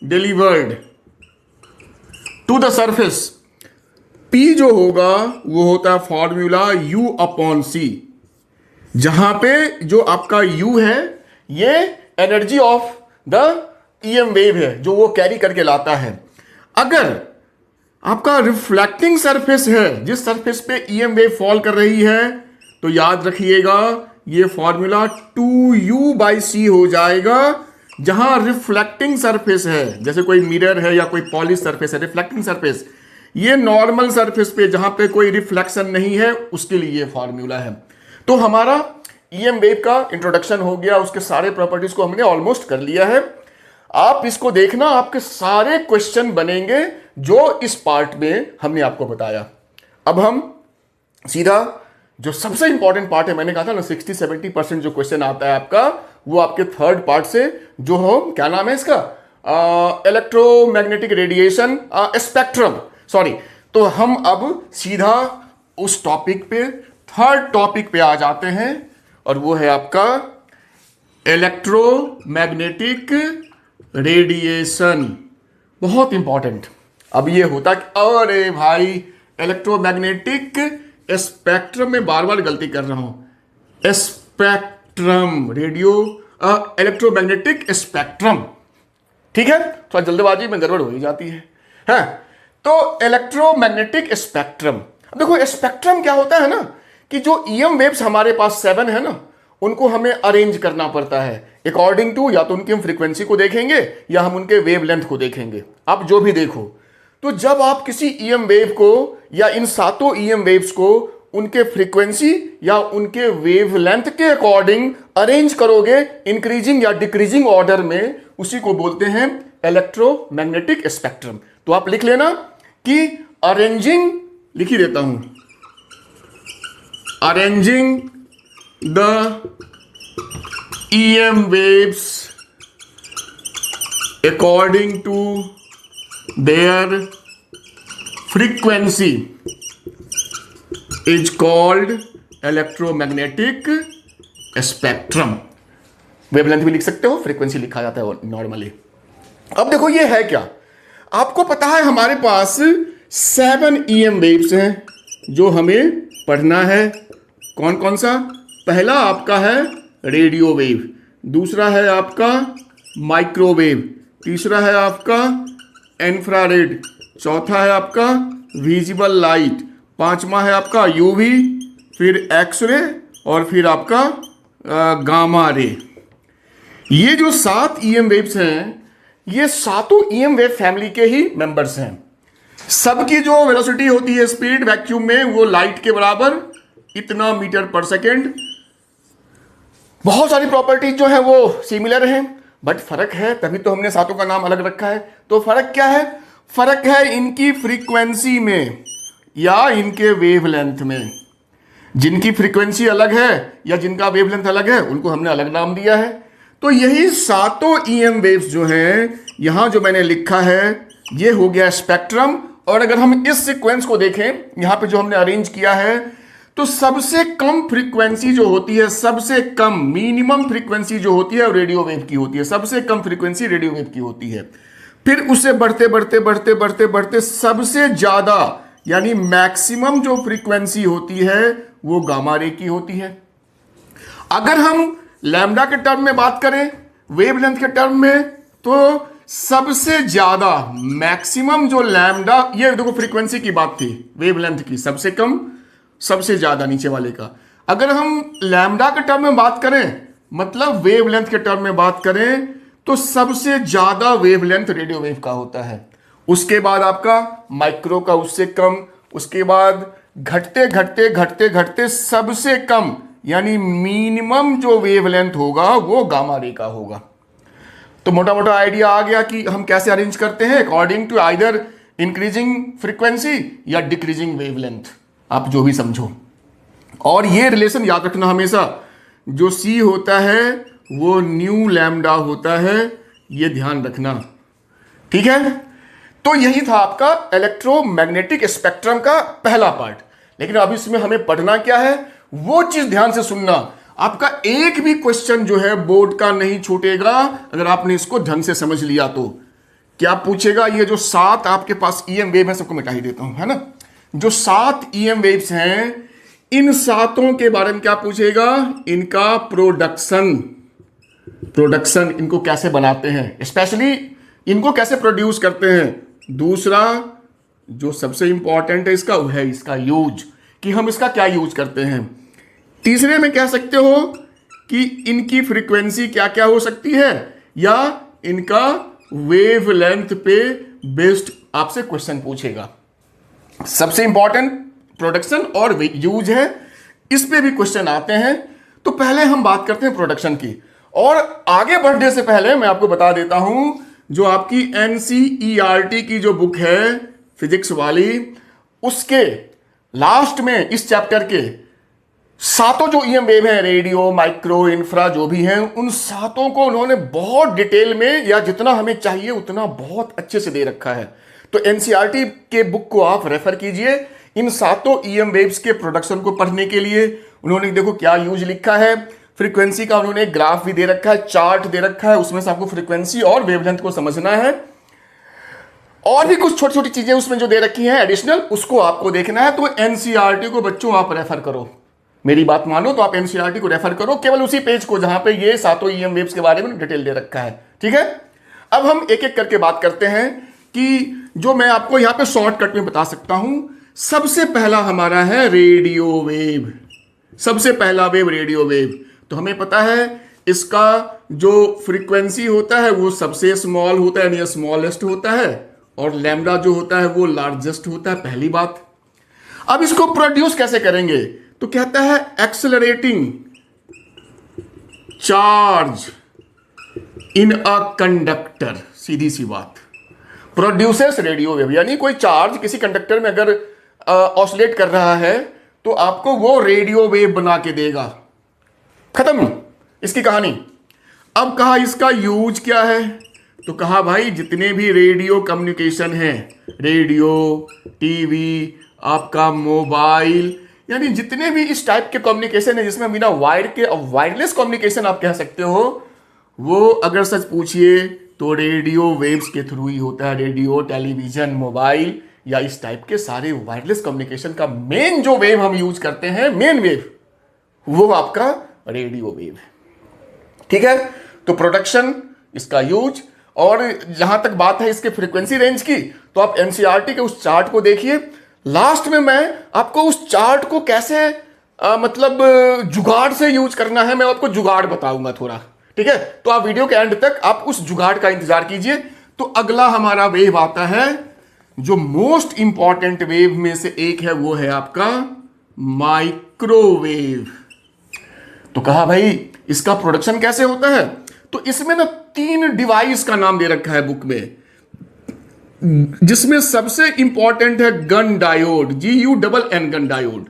Delivered to the surface. P जो होगा वो होता है फॉर्मूला U/C, जहां पे जो आपका U है ये energy of the EM wave है जो वो कैरी करके लाता है। अगर आपका रिफ्लेक्टिंग सरफेस है, जिस सरफेस पे ईएम वेव फॉल कर रही है, तो याद रखिएगा ये फॉर्मूला 2u/c हो जाएगा। जहां रिफ्लेक्टिंग सरफेस है, जैसे कोई मिरर है या कोई पॉलिश सरफेस है, रिफ्लेक्टिंग सरफेस, ये नॉर्मल सरफेस पे जहां पे कोई रिफ्लेक्शन नहीं है, उसके लिए ये फॉर्मूला है। तो हमारा ईएम वेव का इंट्रोडक्शन हो गया, उसके सारे प्रॉपर्टीज को हमने ऑलमोस्ट कर लिया है। आप इसको देखना, आपके सारे क्वेश्चन बनेंगे जो इस पार्ट में हमने आपको बताया। अब हम सीधा जो सबसे इंपॉर्टेंट पार्ट है, मैंने कहा था ना 60-70% जो क्वेश्चन आता है आपका, वो आपके थर्ड पार्ट से, जो हो क्या नाम है इसका, इलेक्ट्रोमैग्नेटिक रेडिएशन स्पेक्ट्रम, सॉरी। तो हम अब सीधा उस टॉपिक पे, थर्ड टॉपिक पे आ जाते हैं, और वो है आपका इलेक्ट्रोमैग्नेटिक रेडिएशन। बहुत इंपॉर्टेंट। अब ये होता कि अरे भाई इलेक्ट्रोमैग्नेटिक स्पेक्ट्रम में बार बार गलती कर रहा हूं, स्पेक्ट्रम, रेडियो इलेक्ट्रोमैग्नेटिक स्पेक्ट्रम, ठीक है, थोड़ा जल्दबाजी में गड़बड़ हो ही जाती है। हाँ, तो इलेक्ट्रोमैग्नेटिक स्पेक्ट्रम। अब देखो स्पेक्ट्रम क्या होता है ना, कि जो ईएम वेव्स हमारे पास 7 है ना, उनको हमें अरेंज करना पड़ता है अकॉर्डिंग टू, या तो उनकी हम फ्रीक्वेंसी को देखेंगे या हम उनके वेवलेंथ को देखेंगे। आप जो भी देखो, तो जब आप किसी ईएम वेव को या इन 7 ईएम वेव्स को उनके फ्रीक्वेंसी या उनके वेवलेंथ के अकॉर्डिंग अरेंज करोगे इंक्रीजिंग या डिक्रीजिंग ऑर्डर में, उसी को बोलते हैं इलेक्ट्रोमैग्नेटिक स्पेक्ट्रम। तो आप लिख लेना कि अरेंजिंग, लिख ही देता हूं, arranging the EM waves according to their frequency is called electromagnetic spectrum। Wavelength भी लिख सकते हो, फ्रीक्वेंसी लिखा जाता है नॉर्मली। अब देखो ये है क्या, आपको पता है हमारे पास 7 EM वेव्स हैं जो हमें पढ़ना है। कौन कौन सा? पहला आपका है रेडियो वेव, दूसरा है आपका माइक्रोवेव, तीसरा है आपका इंफ्रारेड, चौथा है आपका विजिबल लाइट, पांचवा है आपका यूवी, फिर एक्सरे, और फिर आपका गामा रे। ये जो 7 ईएम वेव्स हैं, ये 7 ईएम वेव फैमिली के ही मेंबर्स हैं। सबकी जो वेलोसिटी होती है स्पीड वैक्यूम में, वो लाइट के बराबर इतना मीटर पर सेकेंड। बहुत सारी प्रॉपर्टीज जो है वो सिमिलर हैं, बट फर्क है, तभी तो हमने 7 का नाम अलग रखा है। तो फर्क क्या है? फर्क है इनकी फ्रीक्वेंसी में या इनके वेवलेंथ में। जिनकी फ्रीक्वेंसी अलग है या जिनका वेवलेंथ अलग है, उनको हमने अलग नाम दिया है। तो यही 7 ईएम वेव्स जो हैं, यहां जो मैंने लिखा है, ये हो गया स्पेक्ट्रम। और अगर हम इस सीक्वेंस को देखें, यहां पे जो हमने अरेंज किया है, तो सबसे कम फ्रीक्वेंसी जो होती है, सबसे कम मिनिमम फ्रीक्वेंसी जो होती है, रेडियो वेव की होती है। सबसे कम फ्रीक्वेंसी रेडियो वेव की होती है। फिर उससे बढ़ते बढ़ते बढ़ते बढ़ते बढ़ते सबसे ज्यादा यानी मैक्सिमम जो फ्रीक्वेंसी होती है, वो गामा रे की होती है। अगर हम लैम्डा के टर्म में बात करें, वेवलेंथ के टर्म में, तो सबसे ज्यादा मैक्सिमम जो लैम्डा, ये देखो फ्रीक्वेंसी की बात थी, वेवलेंथ की, सबसे कम सबसे ज्यादा नीचे वाले का। अगर हम लैम्डा के टर्म में बात करें, मतलब वेवलेंथ के टर्म में बात करें, तो सबसे ज्यादा वेवलेंथ रेडियो वेव का होता है। उसके बाद आपका माइक्रो का उससे कम, उसके बाद घटते घटते घटते घटते सबसे कम यानी मिनिमम जो वेवलेंथ होगा वो गामा रे का होगा। तो मोटा मोटा आइडिया आ गया कि हम कैसे अरेंज करते हैं, according to either increasing frequency या डिक्रीजिंग वेवलेंथ, आप जो भी समझो। और ये रिलेशन याद रखना हमेशा, जो सी होता है वो न्यू लैम्डा होता है, ये ध्यान रखना, ठीक है। तो यही था आपका इलेक्ट्रोमैग्नेटिक स्पेक्ट्रम का पहला पार्ट। लेकिन अब इसमें हमें पढ़ना क्या है, वो चीज ध्यान से सुनना। आपका एक भी क्वेश्चन जो है बोर्ड का नहीं छूटेगा अगर आपने इसको ढंग से समझ लिया। तो क्या पूछेगा, ये जो 7 आपके पास ईएम वेव है, सबको मिटा ही देता हूं, है ना। जो 7 ईएम वेव्स हैं, इन 7 के बारे में क्या पूछेगा, इनका प्रोडक्शन इनको कैसे बनाते हैं, स्पेशली इनको कैसे प्रोड्यूस करते हैं। दूसरा जो सबसे इंपॉर्टेंट है इसका, वो है इसका यूज, कि हम इसका क्या यूज करते हैं। तीसरे में कह सकते हो कि इनकी फ्रीक्वेंसी क्या क्या हो सकती है, या इनका वेवलेंथ पे बेस्ड आपसे क्वेश्चन पूछेगा। सबसे इंपॉर्टेंट प्रोडक्शन और यूज है, इस पे भी क्वेश्चन आते हैं। तो पहले हम बात करते हैं प्रोडक्शन की, और आगे बढ़ने से पहले मैं आपको बता देता हूं, जो आपकी NCERT की जो बुक है फिजिक्स वाली, उसके लास्ट में इस चैप्टर के सातों जो EM वेव हैं, रेडियो, माइक्रो, इंफ्रा, जो भी हैं, उन सातों को उन्होंने बहुत डिटेल में, या जितना हमें चाहिए उतना बहुत अच्छे से दे रखा है। तो NCERT के बुक को आप रेफर कीजिए इन सातों EM वेव्स के प्रोडक्शन को पढ़ने के लिए। उन्होंने देखो क्या यूज लिखा है, फ्रीक्वेंसी का उन्होंने एक ग्राफ भी दे रखा है, चार्ट दे रखा है, उसमें से आपको फ्रीक्वेंसी और वेवलेंथ को समझना है। और भी कुछ छोटी छोटी चीजें उसमें जो दे रखी हैं एडिशनल, उसको आपको देखना है। तो NCERT को बच्चों आप रेफर करो, मेरी बात मानो तो आप NCERT को रेफर करो, केवल उसी पेज को जहां पे ये सातों EM वेव्स के बारे में डिटेल दे रखा है। ठीक है, अब हम एक एक करके बात करते हैं कि जो मैं आपको यहां पे शॉर्टकट में बता सकता हूं। सबसे पहला हमारा है रेडियो वेव, सबसे पहला वेव रेडियो वेव। तो हमें पता है इसका जो फ्रीक्वेंसी होता है वो सबसे स्मॉल होता है, यानी स्मॉलेस्ट होता है, और लैम्डा जो होता है वो लार्जेस्ट होता है, पहली बात। अब इसको प्रोड्यूस कैसे करेंगे, तो कहता है accelerating charge in a conductor, सीधी सी बात, प्रोड्यूसेस रेडियो वेव। यानी कोई चार्ज किसी कंडक्टर में अगर ऑसिलेट कर रहा है तो आपको वो रेडियो वेव बना के देगा। खत्म इसकी कहानी। अब कहा इसका यूज क्या है, तो कहा भाई जितने भी रेडियो कम्युनिकेशन है, रेडियो, टीवी, आपका मोबाइल, यानी जितने भी इस टाइप के कम्युनिकेशन है जिसमें बिना वायर के, वायरलेस कम्युनिकेशन आप कह सकते हो, वो अगर सच पूछिए तो रेडियो वेव्स के थ्रू ही होता है। रेडियो, टेलीविजन, मोबाइल या इस टाइप के सारे वायरलेस कम्युनिकेशन का मेन जो वेव हम यूज करते हैं, मेन वेव, वो आपका रेडियो वेव है। ठीक है, तो प्रोडक्शन, इसका यूज, और जहां तक बात है इसके फ्रीक्वेंसी रेंज की, तो आप NCERT के उस चार्ट को देखिए। लास्ट में मैं आपको उस चार्ट को कैसे मतलब जुगाड़ से यूज करना है, मैं आपको जुगाड़ बताऊंगा थोड़ा। ठीक है, तो आप वीडियो के एंड तक आप उस जुगाड़ का इंतजार कीजिए। तो अगला हमारा वेव आता है, जो मोस्ट इंपॉर्टेंट वेव में से एक है, वो है आपका माइक्रोवेव। तो कहा भाई इसका प्रोडक्शन कैसे होता है, तो इसमें ना 3 डिवाइस का नाम दे रखा है बुक में, जिसमें सबसे इंपॉर्टेंट है Gunn diode, GUNN Gunn diode,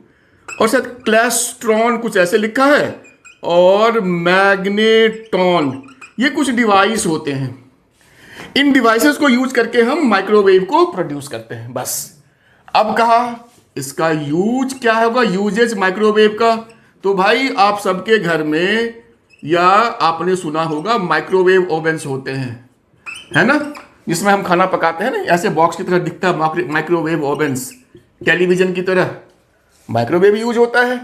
और शायद क्लेस्ट्रॉन कुछ ऐसे लिखा है, और मैग्नेटॉन, ये कुछ डिवाइस होते हैं। इन डिवाइसेस को यूज करके हम माइक्रोवेव को प्रोड्यूस करते हैं, बस। अब कहा इसका यूज क्या होगा, यूजेज माइक्रोवेव का, तो भाई आप सबके घर में या आपने सुना होगा माइक्रोवेव ओवन्स होते हैं, है ना, जिसमें हम खाना पकाते हैं ना, ऐसे बॉक्स की तरह दिखता है माइक्रोवेव ओवन्स, टेलीविजन की तरह माइक्रोवेव यूज होता है।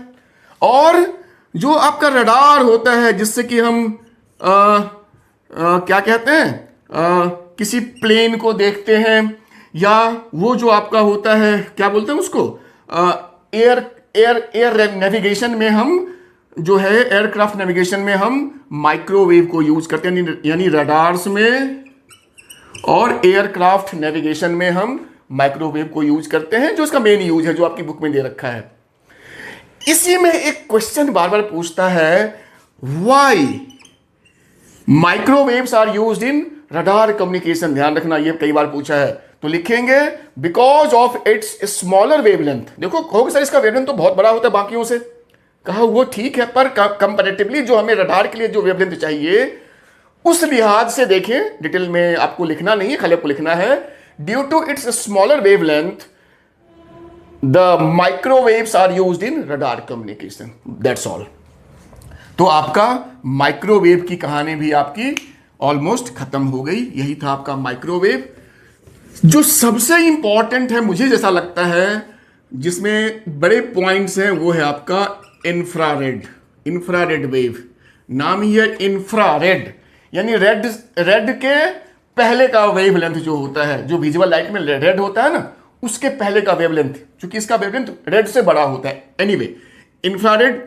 और जो आपका रडार होता है, जिससे कि हम क्या कहते हैं, किसी प्लेन को देखते हैं, या वो जो आपका होता है क्या बोलते हैं उसको, एयर नेविगेशन में हम जो है, एयरक्राफ्ट नेविगेशन में हम माइक्रोवेव को यूज करते हैं, यानी रडार्स में और एयरक्राफ्ट नेविगेशन में हम माइक्रोवेव को यूज करते हैं, जो इसका मेन यूज है, जो आपकी बुक में दे रखा है। इसी में एक क्वेश्चन बार बार पूछता है, why microwaves are used in radar communication. ध्यान रखना, ये कई बार पूछा है, तो लिखेंगे because of its smaller wavelength. देखो कहोगे सर इसका वेवलेंथ तो बहुत बड़ा होता है बाकियों से, कहा वो ठीक है, पर कंपैरेटिवली जो हमें रडार के लिए जो वेवलेंथ चाहिए, उस लिहाज से देखें, डिटेल में आपको लिखना नहीं है, खाली आपको लिखना है, due to its smaller wavelength the microwaves are used in radar communication, that's all. तो आपका माइक्रोवेव की कहानी भी आपकी ऑलमोस्ट खत्म हो गई। यही था आपका माइक्रोवेव। जो सबसे इंपॉर्टेंट है मुझे जैसा लगता है, जिसमें बड़े पॉइंट्स हैं, वो है आपका इंफ्रारेड, इंफ्रारेड वेव। नाम ही है इंफ्रारेड, यानी रेड के पहले का वेवलेंथ जो होता है, जो विजुअल लाइट में रेड होता है ना, उसके पहले का वेवलेंथ, क्योंकि इसका वेवलेंथ रेड से बड़ा होता है। एनीवे, इंफ्रारेड,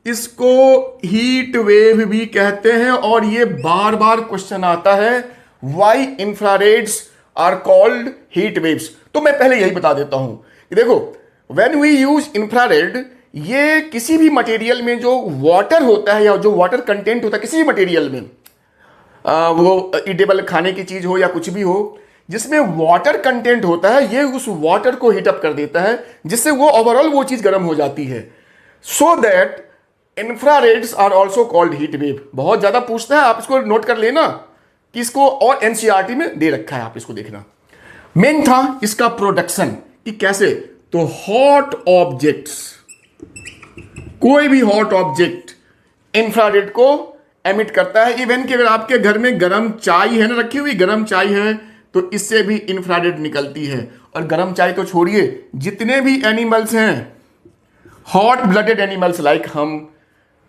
इसको हीट वेव भी कहते हैं। और ये बार बार क्वेश्चन आता है, why infrareds are called heat waves. तो मैं पहले यही बता देता हूं कि देखो, व्हेन वी यूज इंफ्रारेड, ये किसी भी मटेरियल में जो वाटर होता है या जो वाटर कंटेंट होता है किसी भी मटेरियल में, वो ईटेबल खाने की चीज हो या कुछ भी हो, जिसमें वाटर कंटेंट होता है, ये उस वाटर को हीट अप कर देता है, जिससे वो ओवरऑल वो चीज गर्म हो जाती है। So that infrareds are also called heat wave. बहुत ज्यादा पूछता है, आप इसको नोट कर लेना कि इसको, और एनसीईआरटी में दे रखा है, आप इसको देखना। मेन था इसका प्रोडक्शन कि कैसे, तो हॉट ऑब्जेक्ट्स, कोई भी हॉट ऑब्जेक्ट इंफ्रारेड को एमिट करता है। इवन कि अगर आपके घर में गर्म चाय है ना, रखी हुई गर्म चाय है, तो इससे भी इंफ्रारेड निकलती है। और गर्म चाय तो छोड़िए, जितने भी एनिमल्स हैं, हॉट ब्लडेड एनिमल्स लाइक हम,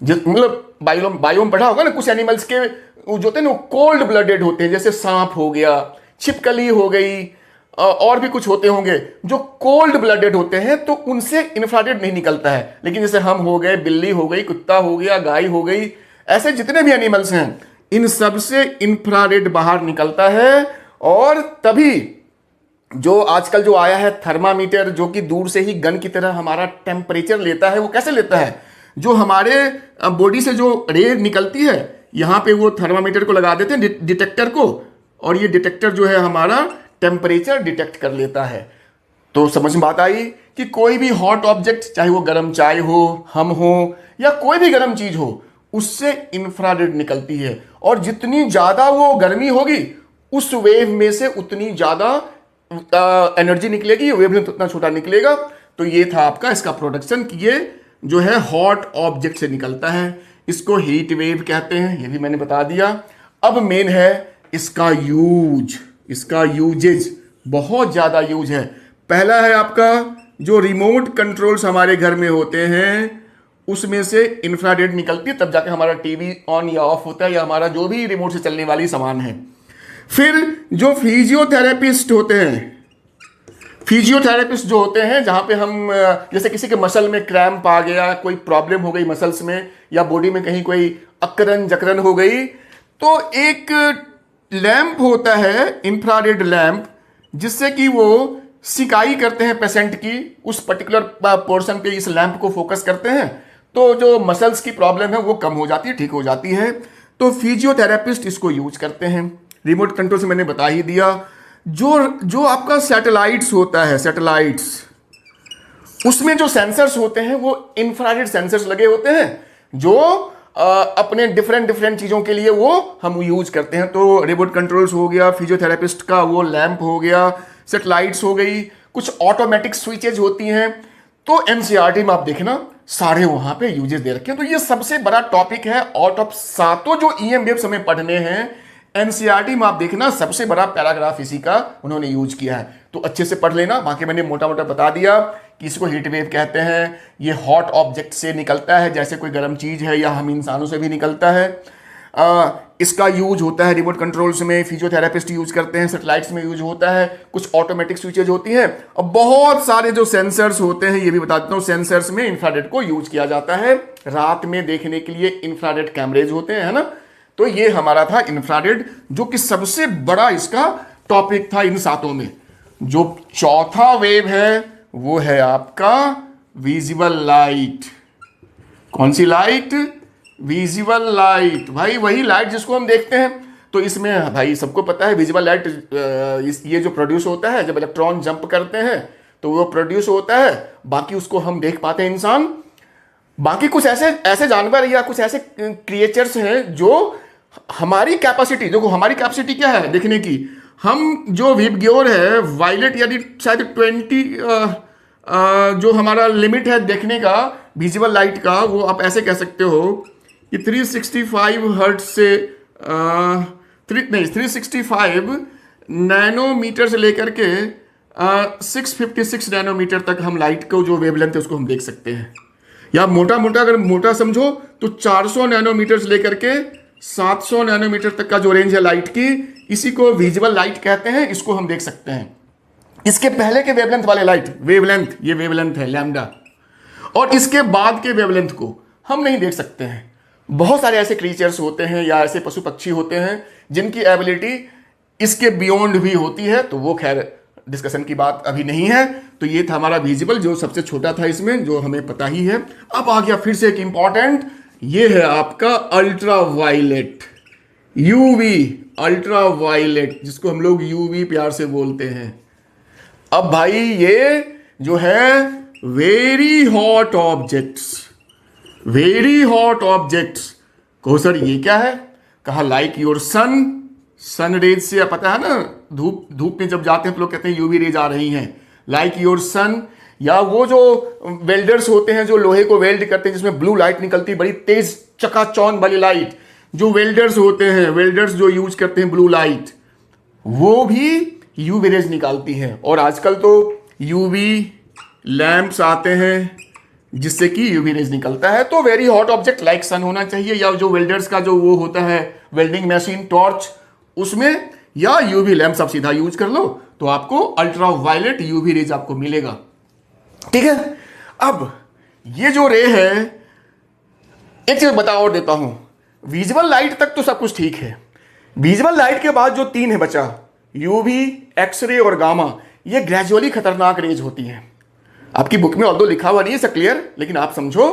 मतलब बायोम पढ़ा होगा ना, कुछ एनिमल्स के जो होते हैं ना कोल्ड ब्लडेड होते हैं, जैसे सांप हो गया, छिपकली हो गई, और भी कुछ होते होंगे जो कोल्ड ब्लडेड होते हैं, तो उनसे इंफ्रारेड नहीं निकलता है। लेकिन जैसे हम हो गए, बिल्ली हो गई, कुत्ता हो गया, गाय हो गई, ऐसे जितने भी एनिमल्स हैं, इन सब से इंफ्रारेड बाहर निकलता है। और तभी जो आजकल जो आया है थर्मामीटर, जो कि दूर से ही गन की तरह हमारा टेम्परेचर लेता है, वो कैसे लेता है, जो हमारे बॉडी से जो रे निकलती है, यहां पे वो थर्मामीटर को लगा देते हैं डिटेक्टर को, और ये डिटेक्टर जो है हमारा टेम्परेचर डिटेक्ट कर लेता है। तो समझ में बात आई कि कोई भी हॉट ऑब्जेक्ट, चाहे वो गर्म चाय हो, हम हो, या कोई भी गर्म चीज हो, उससे इंफ्रारेड निकलती है। और जितनी ज्यादा वो गर्मी होगी, उस वेव में से उतनी ज्यादा एनर्जी निकलेगी, वेवलेंथ उतना छोटा निकलेगा। तो ये था आपका इसका प्रोडक्शन कि ये जो है हॉट ऑब्जेक्ट से निकलता है, इसको हीट वेव कहते हैं, ये भी मैंने बता दिया। अब मेन है इसका यूज, इसका यूजेज, बहुत ज्यादा यूज है। पहला है आपका जो रिमोट कंट्रोल्स हमारे घर में होते हैं, उसमें से इंफ्रारेड निकलती है, तब जाके हमारा टीवी ऑन या ऑफ होता है, या हमारा जो भी रिमोट से चलने वाली सामान है। फिर जो फिजियोथेरेपिस्ट होते हैं, फिजियोथेरेपिस्ट जो होते हैं, जहां पे हम जैसे किसी के मसल में क्रैम्प आ गया, कोई प्रॉब्लम हो गई मसल्स में, या बॉडी में कहीं कोई अकरन जकरन हो गई, तो एक लैंप होता है, इंफ्रारेड लैंप, जिससे कि वो सिकाई करते हैं पेशेंट की, उस पर्टिकुलर पोर्शन पे इस लैंप को फोकस करते हैं, तो जो मसल्स की प्रॉब्लम है वो कम हो जाती है, ठीक हो जाती है। तो फिजियोथेरेपिस्ट इसको यूज करते हैं। रिमोट कंट्रोल से मैंने बता ही दिया। जो आपका सैटेलाइट्स होता है, सैटेलाइट्स, उसमें जो सेंसर्स होते हैं वो इंफ्रारेड सेंसर्स लगे होते हैं, जो अपने डिफरेंट चीजों के लिए वो हम यूज करते हैं। तो रिमोट कंट्रोल्स हो गया, फिजियोथेरेपिस्ट का वो लैंप हो गया, सैटेलाइट्स हो गई, कुछ ऑटोमेटिक स्विचेज होती हैं। तो एनसीईआरटी में आप देखना सारे वहां पे यूजेस दे रखे हैं। तो ये सबसे बड़ा टॉपिक है आउट ऑफ सातों जो ईएम वेव्स हमें पढ़ने हैं, एनसीईआरटी में आप देखना सबसे बड़ा पैराग्राफ इसी का उन्होंने यूज किया है। तो अच्छे से पढ़ लेना। बाकी मैंने मोटा मोटा बता दिया कि इसको हीट वेव कहते हैं, ये हॉट ऑब्जेक्ट से निकलता है, जैसे कोई गर्म चीज है, या हम इंसानों से भी निकलता है। इसका यूज होता है रिमोट कंट्रोल्स में, फिजियोथेरेपिस्ट यूज करते हैं, सैटेलाइट्स में यूज होता है, कुछ ऑटोमेटिक स्विचेज होती हैं, और बहुत सारे जो सेंसर्स होते हैं, ये भी बता देता हूं, सेंसर्स में इंफ्रारेड को यूज किया जाता है। रात में देखने के लिए इंफ्रारेड कैमरेज होते हैं, है ना। तो ये हमारा था इंफ्रारेड, जो कि सबसे बड़ा इसका टॉपिक था इन सातों में। जो चौथा वेव है वो है आपका विजिबल लाइट। कौन सी लाइट? विजिबल लाइट, भाई वही लाइट जिसको हम देखते हैं। तो इसमें भाई सबको पता है विजिबल लाइट ये जो प्रोड्यूस होता है जब इलेक्ट्रॉन जंप करते हैं तो वो प्रोड्यूस होता है, बाकी उसको हम देख पाते हैं इंसान। बाकी कुछ ऐसे जानवर या कुछ ऐसे क्रिएचर्स हैं जो हमारी कैपेसिटी, देखो हमारी कैपेसिटी क्या है देखने की, हम जो विबग्योर है वायलेट यानी शायद 20 जो हमारा लिमिट है देखने का विजिबल लाइट का, वो आप ऐसे कह सकते हो कि 365 हर्ट्ज से 365 नैनोमीटर से लेकर के 656 नैनोमीटर तक हम लाइट को जो वेवलेंथ है उसको हम देख सकते हैं। या मोटा मोटा अगर मोटा समझो तो 400 नैनोमीटर से लेकर के 700 नैनोमीटर तक का जो रेंज है लाइट की, इसी को विजिबल लाइट कहते हैं, इसको हम देख सकते हैं। इसके पहले के वेवलेंथ वाले लाइट, वेवलेंथ, ये वेवलेंथ है लैम्डा, और इसके बाद के वेवलेंथ को हम नहीं देख सकते हैं। बहुत सारे ऐसे क्रीचर्स होते हैं या ऐसे पशु पक्षी होते हैं जिनकी एबिलिटी इसके बियॉन्ड भी होती है, तो वो खैर डिस्कशन की बात अभी नहीं है। तो ये था हमारा विजिबल, जो सबसे छोटा था इसमें, जो हमें पता ही है। अब आ गया फिर से एक इंपॉर्टेंट, ये है आपका ultraviolet, UV, ultraviolet, जिसको हम लोग यूवी प्यार से बोलते हैं। अब भाई ये जो है very hot objects, very hot objects, कहो सर ये क्या है? कहा like your sun, sun rays से पता है ना, धूप में जब जाते हैं तो लोग कहते हैं यूवी रेज आ रही हैं, लाइक योर सन। या वो जो वेल्डर्स होते हैं जो लोहे को वेल्ड करते हैं, जिसमें ब्लू लाइट निकलती है, बड़ी तेज चकाचौंध वाली लाइट, जो वेल्डर्स होते हैं, वेल्डर्स जो यूज करते हैं ब्लू लाइट, वो भी यूवी रेज निकालती हैं। और आजकल तो यूवी लैंप्स आते हैं जिससे कि यूवी रेज निकलता है। तो वेरी हॉट ऑब्जेक्ट लाइक सन होना चाहिए, या जो वेल्डर्स का जो वो होता है वेल्डिंग मशीन, टॉर्च, उसमें, या यूवी लैंप्स आप सीधा यूज कर लो तो आपको अल्ट्रा वायलेट यूवी रेज आपको मिलेगा। ठीक है, अब ये जो रे है, एक चीज बता और देता हूं, विजुअल लाइट तक तो सब कुछ ठीक है। विजुअल लाइट के बाद जो तीन है बचा, यूवी, एक्सरे और गामा, ये ग्रेजुअली खतरनाक रेज होती हैं। आपकी बुक में ऑल्दो लिखा हुआ नहीं है सब क्लियर, लेकिन आप समझो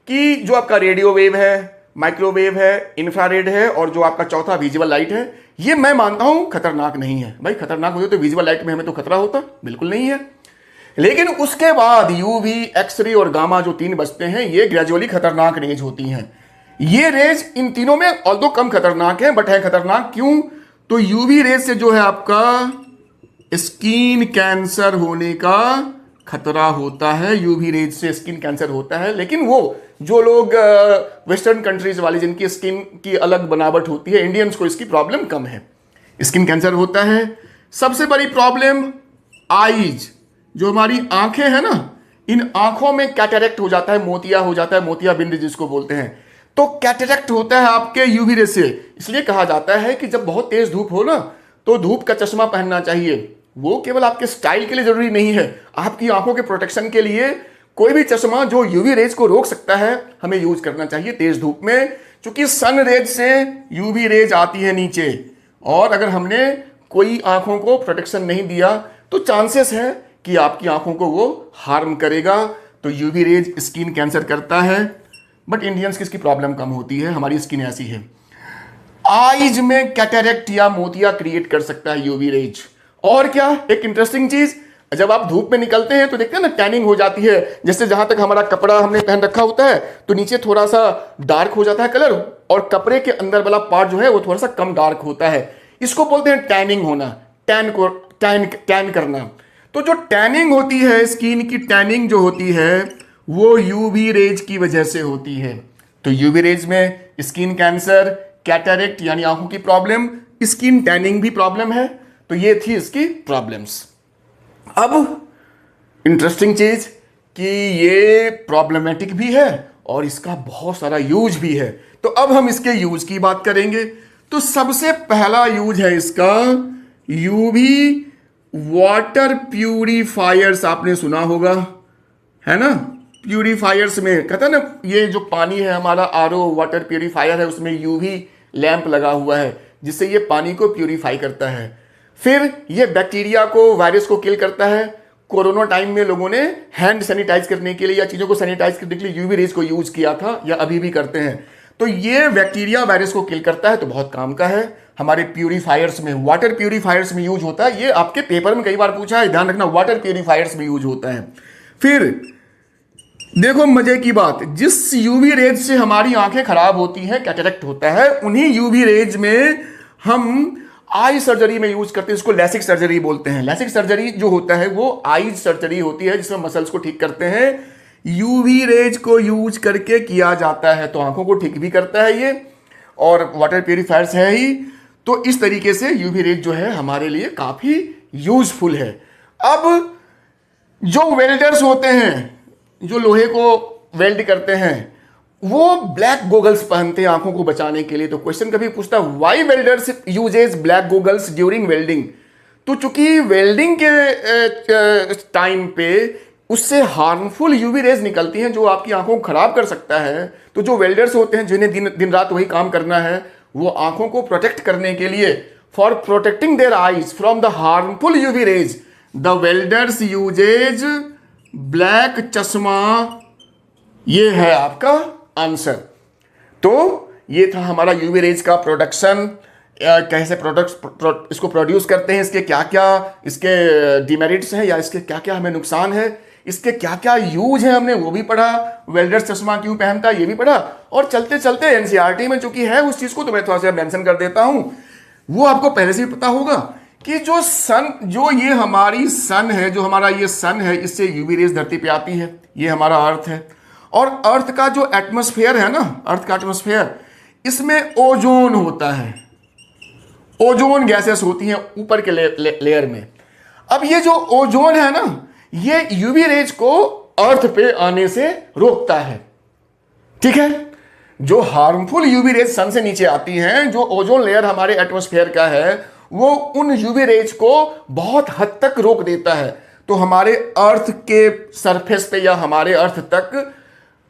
कि जो आपका रेडियो वेव है, माइक्रोवेव है, इंफ्रारेड है, और जो आपका चौथा विजुअल लाइट है, ये मैं मानता हूं खतरनाक नहीं है। भाई खतरनाक होते तो विजुअल लाइट में हमें तो खतरा होता? बिल्कुल नहीं है। लेकिन उसके बाद यूवी, एक्सरे और गामा जो तीन बचते हैं, ये ग्रेजुअली खतरनाक रेज होती हैं। ये रेज इन तीनों में ऑल्दो कम खतरनाक है, बट है खतरनाक। क्यों? तो यूवी रेज से जो है आपका स्किन कैंसर होने का खतरा होता है, यूवी रेज से स्किन कैंसर होता है। लेकिन वो जो लोग वेस्टर्न कंट्रीज वाले जिनकी स्किन की अलग बनावट होती है, इंडियंस को इसकी प्रॉब्लम कम है, स्किन कैंसर होता है। सबसे बड़ी प्रॉब्लम आईज, जो हमारी आंखें हैं ना, इन आंखों में कैटरेक्ट हो जाता है, मोतिया हो जाता है, मोतिया बिंद जिसको बोलते हैं। तो कैटरेक्ट होता है आपके यूवी रे से। इसलिए कहा जाता है कि जब बहुत तेज धूप हो ना, तो धूप का चश्मा पहनना चाहिए। वो केवल आपके स्टाइल के लिए जरूरी नहीं है, आपकी आंखों के प्रोटेक्शन के लिए कोई भी चश्मा जो यूवी रेज को रोक सकता है, हमें यूज करना चाहिए तेज धूप में। क्योंकि सन रेज से यूवी रेज आती है नीचे, और अगर हमने कोई आंखों को प्रोटेक्शन नहीं दिया तो चांसेस है कि आपकी आंखों को वो हार्म करेगा। तो यूवी रेज स्किन कैंसर करता है, बट इंडियंस की इसकी प्रॉब्लम कम होती है, हमारी स्किन ऐसी है। आईज में कैटरेक्ट या मोतिया क्रिएट कर सकता है यूवी रेज। और क्या एक इंटरेस्टिंग चीज, जब आप धूप में निकलते हैं तो देखते हैं ना, टैनिंग हो जाती है। जैसे जहां तक हमारा कपड़ा हमने पहन रखा होता है तो नीचे थोड़ा सा डार्क हो जाता है कलर, और कपड़े के अंदर वाला पार्ट जो है वो थोड़ा सा कम डार्क होता है। इसको बोलते हैं टैनिंग होना, टैन करना। तो जो टैनिंग होती है, स्किन की टैनिंग जो होती है, वो यूवी रेज की वजह से होती है। तो यूवी रेज में स्किन कैंसर, कैटरेक्ट यानी आंखों की प्रॉब्लम, स्किन टैनिंग भी प्रॉब्लम है। तो ये थी इसकी प्रॉब्लम्स। अब इंटरेस्टिंग चीज कि ये प्रॉब्लमेटिक भी है और इसका बहुत सारा यूज भी है। तो अब हम इसके यूज की बात करेंगे। तो सबसे पहला यूज है इसका यूवी वाटर प्यूरिफायर्स। आपने सुना होगा, है ना? प्यूरिफायर्स में कहता है ना, ये जो पानी है हमारा आरओ वाटर प्यूरिफायर है, उसमें यूवी लैंप लगा हुआ है जिससे ये पानी को प्यूरिफाई करता है। फिर ये बैक्टीरिया को, वायरस को किल करता है। कोरोना टाइम में लोगों ने हैंड सैनिटाइज करने के लिए या चीज़ों को सैनिटाइज करने के लिए यूवी रेज को यूज किया था, या अभी भी करते हैं। तो ये बैक्टीरिया वायरस को किल करता है, तो बहुत काम का है। हमारे प्यूरिफायर्स में, वाटर प्यूरिफायर्स में यूज होता है। ये आपके पेपर में कई बार पूछा है, ध्यान रखना, वाटर प्यूरिफायर्स में यूज होता है। फिर देखो मजे की बात, जिस यूवी रेज से हमारी आंखें खराब होती हैं, कैटरेक्ट होता है, उन्हीं यूवी रेज में हम आई सर्जरी में यूज करते हैं। इसको लैसिक सर्जरी बोलते हैं। लैसिक सर्जरी जो होता है वो आई सर्जरी होती है, जिसमें मसल्स को ठीक करते हैं। यूवी रेज को यूज करके किया जाता है, तो आंखों को ठीक भी करता है ये, और वाटर प्यूरिफायर्स है ही। तो इस तरीके से यूवी रेज जो है हमारे लिए काफी यूजफुल है। अब जो वेल्डर्स होते हैं, जो लोहे को वेल्ड करते हैं, वो ब्लैक गोगल्स पहनते हैं आंखों को बचाने के लिए। तो क्वेश्चन कभी पूछता है, why welders uses black goggles during welding? तो चूंकि वेल्डिंग के टाइम पे उससे हार्मफुल यूवी रेज निकलती हैं जो आपकी आंखों को खराब कर सकता है, तो जो वेल्डर्स होते हैं जिन्हें दिन रात वही काम करना है, वो आंखों को प्रोटेक्ट करने के लिए, for protecting their eyes from the harmful UV rays, the welders uses black चश्मा। ये है आपका आंसर। तो ये था हमारा यूवी रेज का प्रोडक्शन, कैसे प्रोडक्ट इसको प्रोड्यूस करते हैं, इसके क्या क्या इसके डिमेरिट्स हैं या इसके क्या क्या हमें नुकसान है, इसके क्या क्या यूज है हमने वो भी पढ़ा, वेल्डर्स चश्मा क्यों पहनता है ये भी पढ़ा, और चलते चलते एनसीईआरटी में चूंकि है उस चीज को तो मैं थोड़ा सा मेंशन कर देता हूं, वो आपको पहले से ही पता होगा कि जो सन, जो ये हमारी सन है, जो हमारा ये सन है, इससे यूवी रेज धरती पे आती है, ये हमारा अर्थ है। और अर्थ का जो एटमॉस्फेयर है ना, अर्थ का एटमॉस्फेयर, इसमें ओजोन होता है, ओजोन गैसेस होती हैं ऊपर के लेयर में। अब ये जो ओजोन है ना, ये यूवी रेज को अर्थ पे आने से रोकता है, ठीक है। जो हार्मफुल यूवी रेज सन से नीचे आती हैं, जो ओजोन लेयर हमारे एटमॉस्फेयर का है, वो उन यूवी रेज को बहुत हद तक रोक देता है। तो हमारे अर्थ के सरफेस पे या हमारे अर्थ तक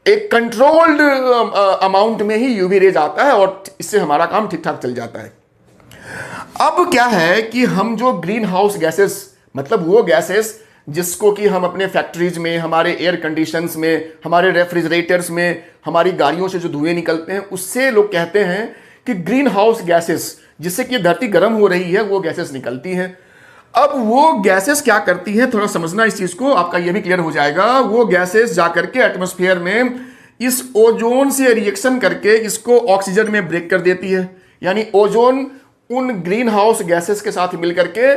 एक कंट्रोल्ड अमाउंट में ही यूवी रेज आता है और इससे हमारा काम ठीक ठाक चल जाता है। अब क्या है कि हम जो ग्रीन हाउस गैसेस, मतलब वो गैसेस जिसको कि हम अपने फैक्ट्रीज में, हमारे एयर कंडीशंस में, हमारे रेफ्रिजरेटर्स में, हमारी गाड़ियों से जो धुएं निकलते हैं, उससे लोग कहते हैं कि ग्रीन हाउस गैसेस, जिससे कि धरती गर्म हो रही है, वो गैसेस निकलती हैं। अब वो गैसेस क्या करती हैं, थोड़ा समझना इस चीज को, आपका ये भी क्लियर हो जाएगा। वो गैसेस जाकर के एटमॉस्फेयर में इस ओजोन से रिएक्शन करके इसको ऑक्सीजन में ब्रेक कर देती है, यानी ओजोन उन ग्रीन हाउस गैसेस के साथ मिलकर के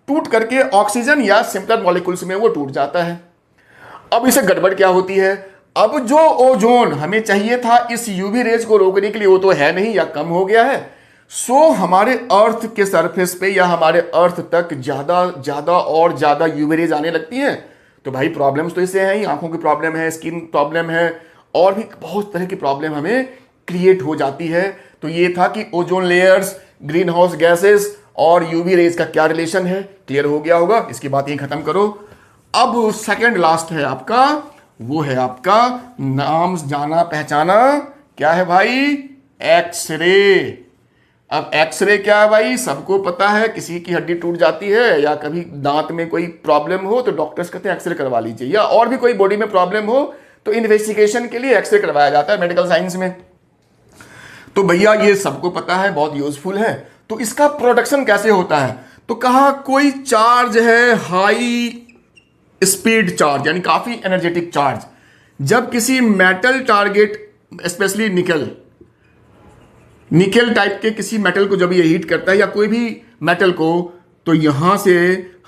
टूट करके ऑक्सीजन या सिंपल मॉलिक्यूल्स में वो टूट जाता है। अब इसे गड़बड़ क्या होती है, अब जो ओजोन हमें चाहिए था इस यूवी रेज को रोकने के लिए, वो तो है नहीं या कम हो गया है। सो हमारे अर्थ के सरफेस पे या हमारे अर्थ तक ज्यादा और ज्यादा यूवी रेज आने लगती हैं। तो भाई प्रॉब्लम्स तो इससे हैं ही, आंखों की प्रॉब्लम है, स्किन प्रॉब्लम है, और भी बहुत तरह की प्रॉब्लम हमें क्रिएट हो जाती है। तो ये था कि ozone layers, green house gases और यूवी रेज का क्या रिलेशन है, क्लियर हो गया होगा। इसकी बात यही खत्म करो। अब सेकंड लास्ट है आपका, वो है आपका नाम जाना पहचाना, क्या है भाई, एक्सरे। अब एक्सरे क्या है भाई, सबको पता है, किसी की हड्डी टूट जाती है या कभी दांत में कोई प्रॉब्लम हो तो डॉक्टर्स कहते हैं एक्सरे करवा लीजिए, या और भी कोई बॉडी में प्रॉब्लम हो तो इन्वेस्टिगेशन के लिए एक्सरे करवाया जाता है मेडिकल साइंस में। तो भैया ये सबको पता है, बहुत यूजफुल है। तो इसका प्रोडक्शन कैसे होता है, तो कहा कोई चार्ज है हाई स्पीड चार्ज, यानी काफी एनर्जेटिक चार्ज, जब किसी मेटल टारगेट, स्पेशली निकल टाइप के किसी मेटल को जब ये हीट करता है या कोई भी मेटल को, तो यहां से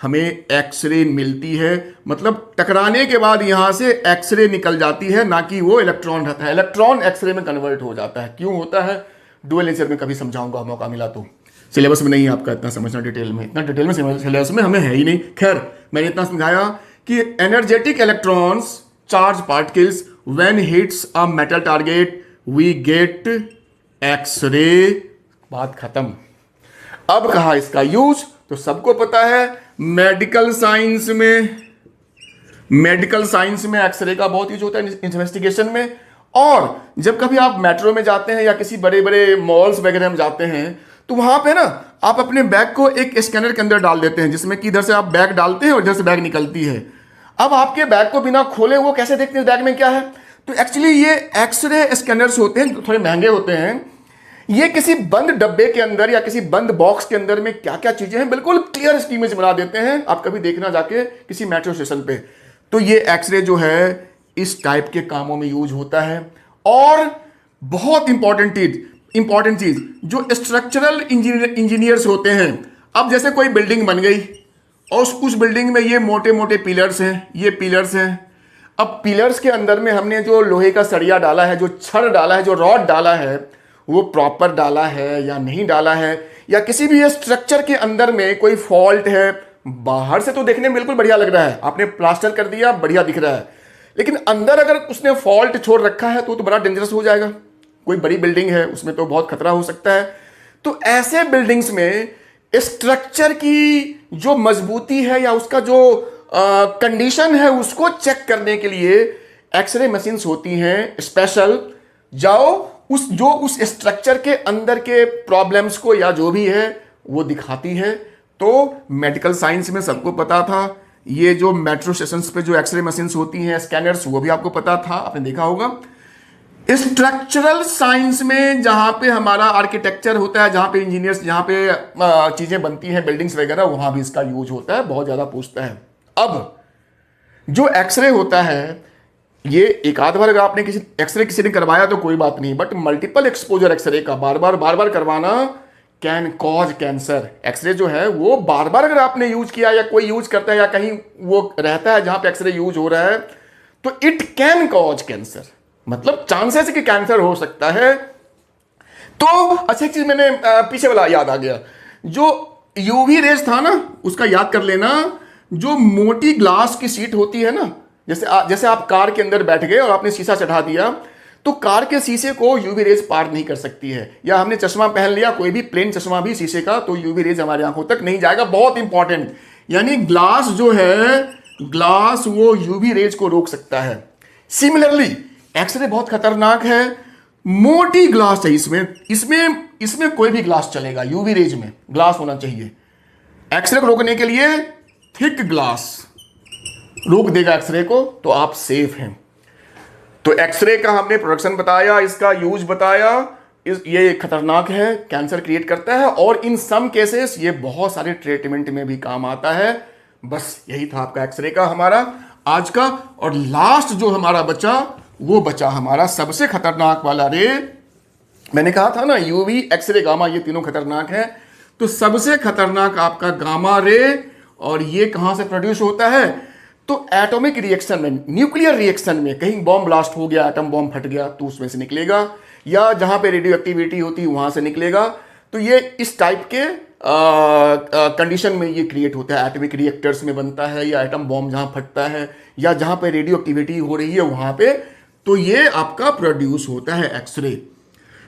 हमें एक्सरे मिलती है। मतलब टकराने के बाद यहां से एक्सरे निकल जाती है, ना कि वो इलेक्ट्रॉन रहता है। इलेक्ट्रॉन एक्सरे में कन्वर्ट हो जाता है। क्यों होता है, डुअल नेचर में कभी समझाऊंगा, मौका मिला तो। सिलेबस में नहीं है आपका इतना समझना डिटेल में, इतना डिटेल में सिलेबस में हमें है ही नहीं। खैर मैंने इतना समझाया कि energetic electrons, charge particles, when hits a metal target we get X ray, बात खत्म। अब कहा इसका यूज, तो सबको पता है मेडिकल साइंस में एक्सरे का बहुत यूज होता है इन्वेस्टिगेशन में। और जब कभी आप मेट्रो में जाते हैं या किसी बड़े बड़े मॉल्स वगैरह में जाते हैं, तो वहां पे ना आप अपने बैग को एक स्कैनर के अंदर डाल देते हैं, जिसमें कि इधर से आप बैग डालते हैं और इधर से बैग निकलती है। अब आपके बैग को बिना खोले वो कैसे देखते हैं बैग में क्या है, तो एक्चुअली ये एक्सरे स्कैनर्स होते हैं, थोड़े महंगे होते हैं। ये किसी बंद डब्बे के अंदर या किसी बंद बॉक्स के अंदर में क्या क्या चीजें हैं बिल्कुल क्लियर इमेज बना देते हैं। आप कभी देखना जाके किसी मेट्रो स्टेशन पे। तो ये एक्सरे जो है इस टाइप के कामों में यूज होता है। और बहुत इंपॉर्टेंट चीज जो स्ट्रक्चरल इंजीनियर्स होते हैं, अब जैसे कोई बिल्डिंग बन गई और उस बिल्डिंग में ये मोटे मोटे पिलर्स हैं, ये पिलर्स हैं। अब पिलर्स के अंदर में हमने जो लोहे का सरिया डाला है, जो छड़ डाला है, जो रॉड डाला है, वो प्रॉपर डाला है या नहीं डाला है, या किसी भी स्ट्रक्चर के अंदर में कोई फॉल्ट है। बाहर से तो देखने में बिल्कुल बढ़िया लग रहा है, आपने प्लास्टर कर दिया, बढ़िया दिख रहा है, लेकिन अंदर अगर उसने फॉल्ट छोड़ रखा है तो बड़ा डेंजरस हो जाएगा। कोई बड़ी बिल्डिंग है उसमें तो बहुत खतरा हो सकता है। तो ऐसे बिल्डिंग्स में स्ट्रक्चर की जो मजबूती है या उसका जो कंडीशन है उसको चेक करने के लिए एक्सरे मशीन्स होती हैं स्पेशल। जाओ उस स्ट्रक्चर के अंदर के प्रॉब्लम्स को या जो भी है वो दिखाती है। तो मेडिकल साइंस में सबको पता था, ये जो मेट्रो स्टेशंस पे जो एक्सरे मशीन्स होती हैं स्कैनर्स, वो भी आपको पता था, आपने देखा होगा। स्ट्रक्चरल साइंस में जहां पे हमारा आर्किटेक्चर होता है, जहां पे इंजीनियर्स, जहां पे चीजें बनती हैं बिल्डिंग्स वगैरह, वहां भी इसका यूज होता है, बहुत ज्यादा पूछता है। अब जो एक्सरे होता है, ये एक आध बार अगर आपने किसी ने करवाया तो कोई बात नहीं, बट मल्टीपल एक्सपोजर एक्सरे का बार बार करवाना कैन कॉज कैंसर। एक्सरे जो है वो बार बार अगर आपने यूज किया या कोई यूज करता है या कहीं वो रहता है जहां पे एक्सरे यूज हो रहा है, तो इट कैन कॉज कैंसर, मतलब चांसेस कि कैंसर हो सकता है। तो अच्छा, एक चीज मैंने पीछे वाला याद आ गया, जो यूवी रेज था ना, उसका याद कर लेना। जो मोटी ग्लास की सीट होती है ना, जैसे आप कार के अंदर बैठ गए और आपने शीशा चढ़ा दिया, तो कार के शीशे को यूवी रेज पार नहीं कर सकती है। या हमने चश्मा पहन लिया, कोई भी प्लेन चश्मा भी शीशे का, तो यूवी रेज हमारी आंखों तक नहीं जाएगा। बहुत इंपॉर्टेंट, यानी ग्लास जो है, ग्लास वो यूवी रेज को रोक सकता है। सिमिलरली एक्सरे बहुत खतरनाक है, मोटी ग्लास है इसमें कोई भी ग्लास चलेगा, यूवी रेज में ग्लास होना चाहिए। एक्सरे को रोकने के लिए थिक ग्लास रोक देगा एक्सरे को, तो आप सेफ हैं। तो एक्सरे का हमने प्रोडक्शन बताया, इसका यूज बताया, ये खतरनाक है, कैंसर क्रिएट करता है, और इन सम केसेस ये बहुत सारे ट्रीटमेंट में भी काम आता है। बस यही था आपका एक्सरे का हमारा आज का। और लास्ट जो हमारा बचा, वो बचा हमारा सबसे खतरनाक वाला रे। मैंने कहा था ना, यूवी, एक्सरे, गामा, ये तीनों खतरनाक है। तो सबसे खतरनाक आपका गामा रे, और ये कहां से प्रोड्यूस होता है? तो एटॉमिक रिएक्शन में, न्यूक्लियर रिएक्शन में, कहीं बॉम्ब ब्लास्ट हो गया, एटम बॉम्ब फट गया, तो उसमें से निकलेगा, या जहां पे रेडियो एक्टिविटी होती है वहां से निकलेगा। तो ये इस टाइप के कंडीशन में ये क्रिएट होता है, एटॉमिक रिएक्टर्स में बनता है, या एटम बॉम्ब जहां फटता है, या जहां पे रेडियो एक्टिविटी हो रही है वहां पे, तो ये आपका प्रोड्यूस होता है एक्सरे।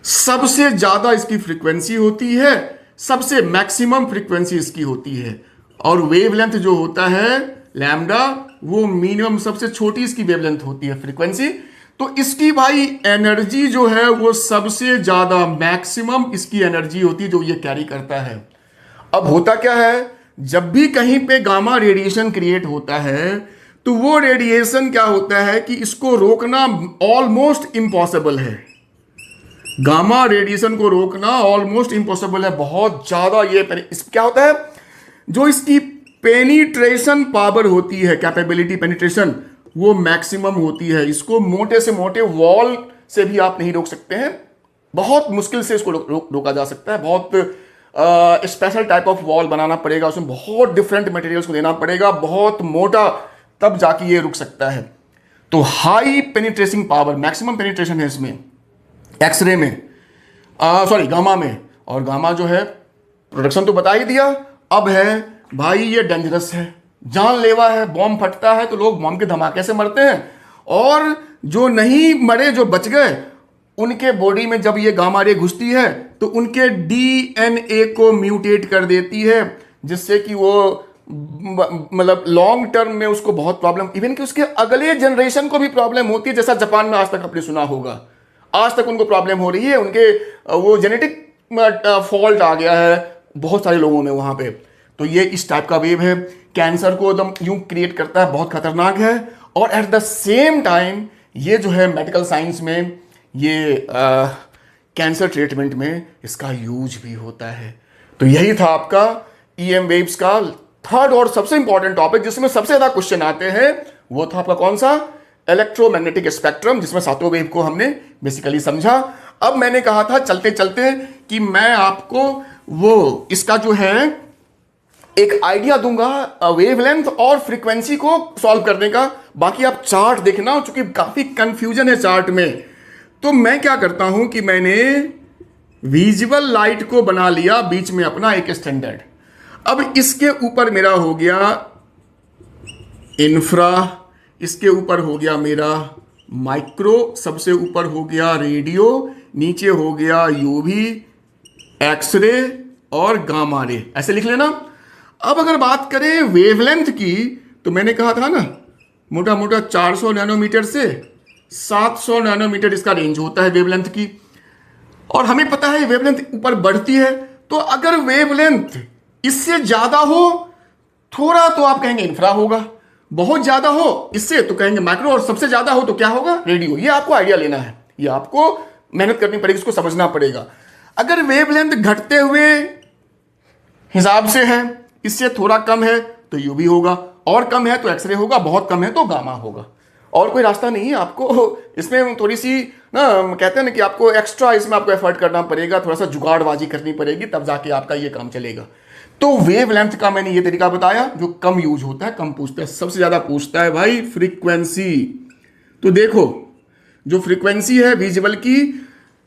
सबसे ज्यादा इसकी फ्रीक्वेंसी होती है, सबसे मैक्सिमम फ्रीक्वेंसी इसकी होती है, और वेवलेंथ जो होता है लैम्डा, वो मिनिमम, सबसे छोटी इसकी वेवलेंथ होती है फ्रीक्वेंसी। तो इसकी भाई एनर्जी जो है वो सबसे ज्यादा, मैक्सिमम इसकी एनर्जी होती है जो ये कैरी करता है। अब होता क्या है, जब भी कहीं पे गामा रेडिएशन क्रिएट होता है, तो वो रेडिएशन क्या होता है कि इसको रोकना ऑलमोस्ट इम्पॉसिबल है। गामा रेडिएशन को रोकना ऑलमोस्ट इम्पॉसिबल है, बहुत ज्यादा। ये क्या होता है, जो इसकी पेनिट्रेशन पावर होती है, कैपेबिलिटी पेनिट्रेशन, वो मैक्सिमम होती है। इसको मोटे से मोटे वॉल से भी आप नहीं रोक सकते हैं, बहुत मुश्किल से इसको रोका जा सकता है। बहुत स्पेशल टाइप ऑफ वॉल बनाना पड़ेगा, उसमें बहुत डिफरेंट मटेरियल्स को देना पड़ेगा, बहुत मोटा, तब जाके ये रुक सकता है। तो हाई पेनिट्रेसिंग पावर, मैक्सिमम पेनिट्रेशन है इसमें, एक्सरे में, सॉरी गामा में। और गामा जो है, प्रोडक्शन तो बता ही दिया। अब है भाई, ये डेंजरस है, जानलेवा है, बॉम्ब फटता है तो लोग बॉम्ब के धमाके से मरते हैं, और जो नहीं मरे, जो बच गए, उनके बॉडी में जब ये गामा रे घुसती है तो उनके डीएनए को म्यूटेट कर देती है, जिससे कि वो मतलब लॉन्ग टर्म में उसको बहुत प्रॉब्लम, इवन कि उसके अगले जनरेशन को भी प्रॉब्लम होती है। जैसा जापान में आज तक आपने सुना होगा, आज तक उनको प्रॉब्लम हो रही है, उनके वो जेनेटिक फॉल्ट आ गया है बहुत सारे लोगों में वहां पे। तो ये इस टाइप का वेव है, कैंसर को एकदम यूं क्रिएट करता है, बहुत खतरनाक है। और एट द सेम टाइम ये जो है मेडिकल साइंस में, ये कैंसर ट्रीटमेंट में इसका यूज भी होता है। तो यही था आपका ईएम वेव्स का थर्ड और सबसे इंपॉर्टेंट टॉपिक, जिसमें सबसे ज्यादा क्वेश्चन आते हैं। वो था आपका कौन सा? इलेक्ट्रोमैग्नेटिक स्पेक्ट्रम, जिसमें सातों वेव को हमने बेसिकली समझा। अब मैंने कहा था चलते चलते कि मैं आपको वो इसका जो है एक आइडिया दूंगा वेवलेंथ और फ्रीक्वेंसी को सॉल्व करने का। बाकी आप चार्ट देखना, चूंकि काफी कंफ्यूजन है चार्ट में। तो मैं क्या करता हूं कि मैंने विजुअल लाइट को बना लिया बीच में अपना एक स्टैंडर्ड। अब इसके ऊपर मेरा हो गया इंफ्रा, इसके ऊपर हो गया मेरा माइक्रो, सबसे ऊपर हो गया रेडियो, नीचे हो गया यूवी, एक्सरे और गामा रे, ऐसे लिख लेना। अब अगर बात करें वेवलेंथ की, तो मैंने कहा था ना मोटा मोटा 400 नैनोमीटर से 700 नैनोमीटर इसका रेंज होता है वेवलेंथ की। और हमें पता है वेवलेंथ ऊपर बढ़ती है, तो अगर वेवलेंथ इससे ज्यादा हो थोड़ा तो आप कहेंगे इंफ्रा होगा, बहुत ज्यादा हो इससे तो कहेंगे माइक्रो, और सबसे ज्यादा हो तो क्या होगा, रेडियो। ये आपको आइडिया लेना है, ये आपको मेहनत करनी पड़ेगी, इसको समझना पड़ेगा। अगर वेवलेंथ घटते हुए हिसाब से है, इससे थोड़ा कम है तो यूवी होगा, और कम है तो एक्सरे होगा, बहुत कम है तो गामा होगा। और कोई रास्ता नहीं है आपको इसमें, थोड़ी सी ना कहते हैं ना कि आपको एक्स्ट्रा इसमें आपको एफर्ट करना पड़ेगा, थोड़ा सा जुगाड़बाजी करनी पड़ेगी, तब जाके आपका ये काम चलेगा। तो वेवलेंथ का मैंने ये तरीका बताया जो कम यूज होता है, कम पूछता है। सबसे ज्यादा पूछता है भाई फ्रीक्वेंसी। तो देखो जो फ्रीक्वेंसी है विजिबल की,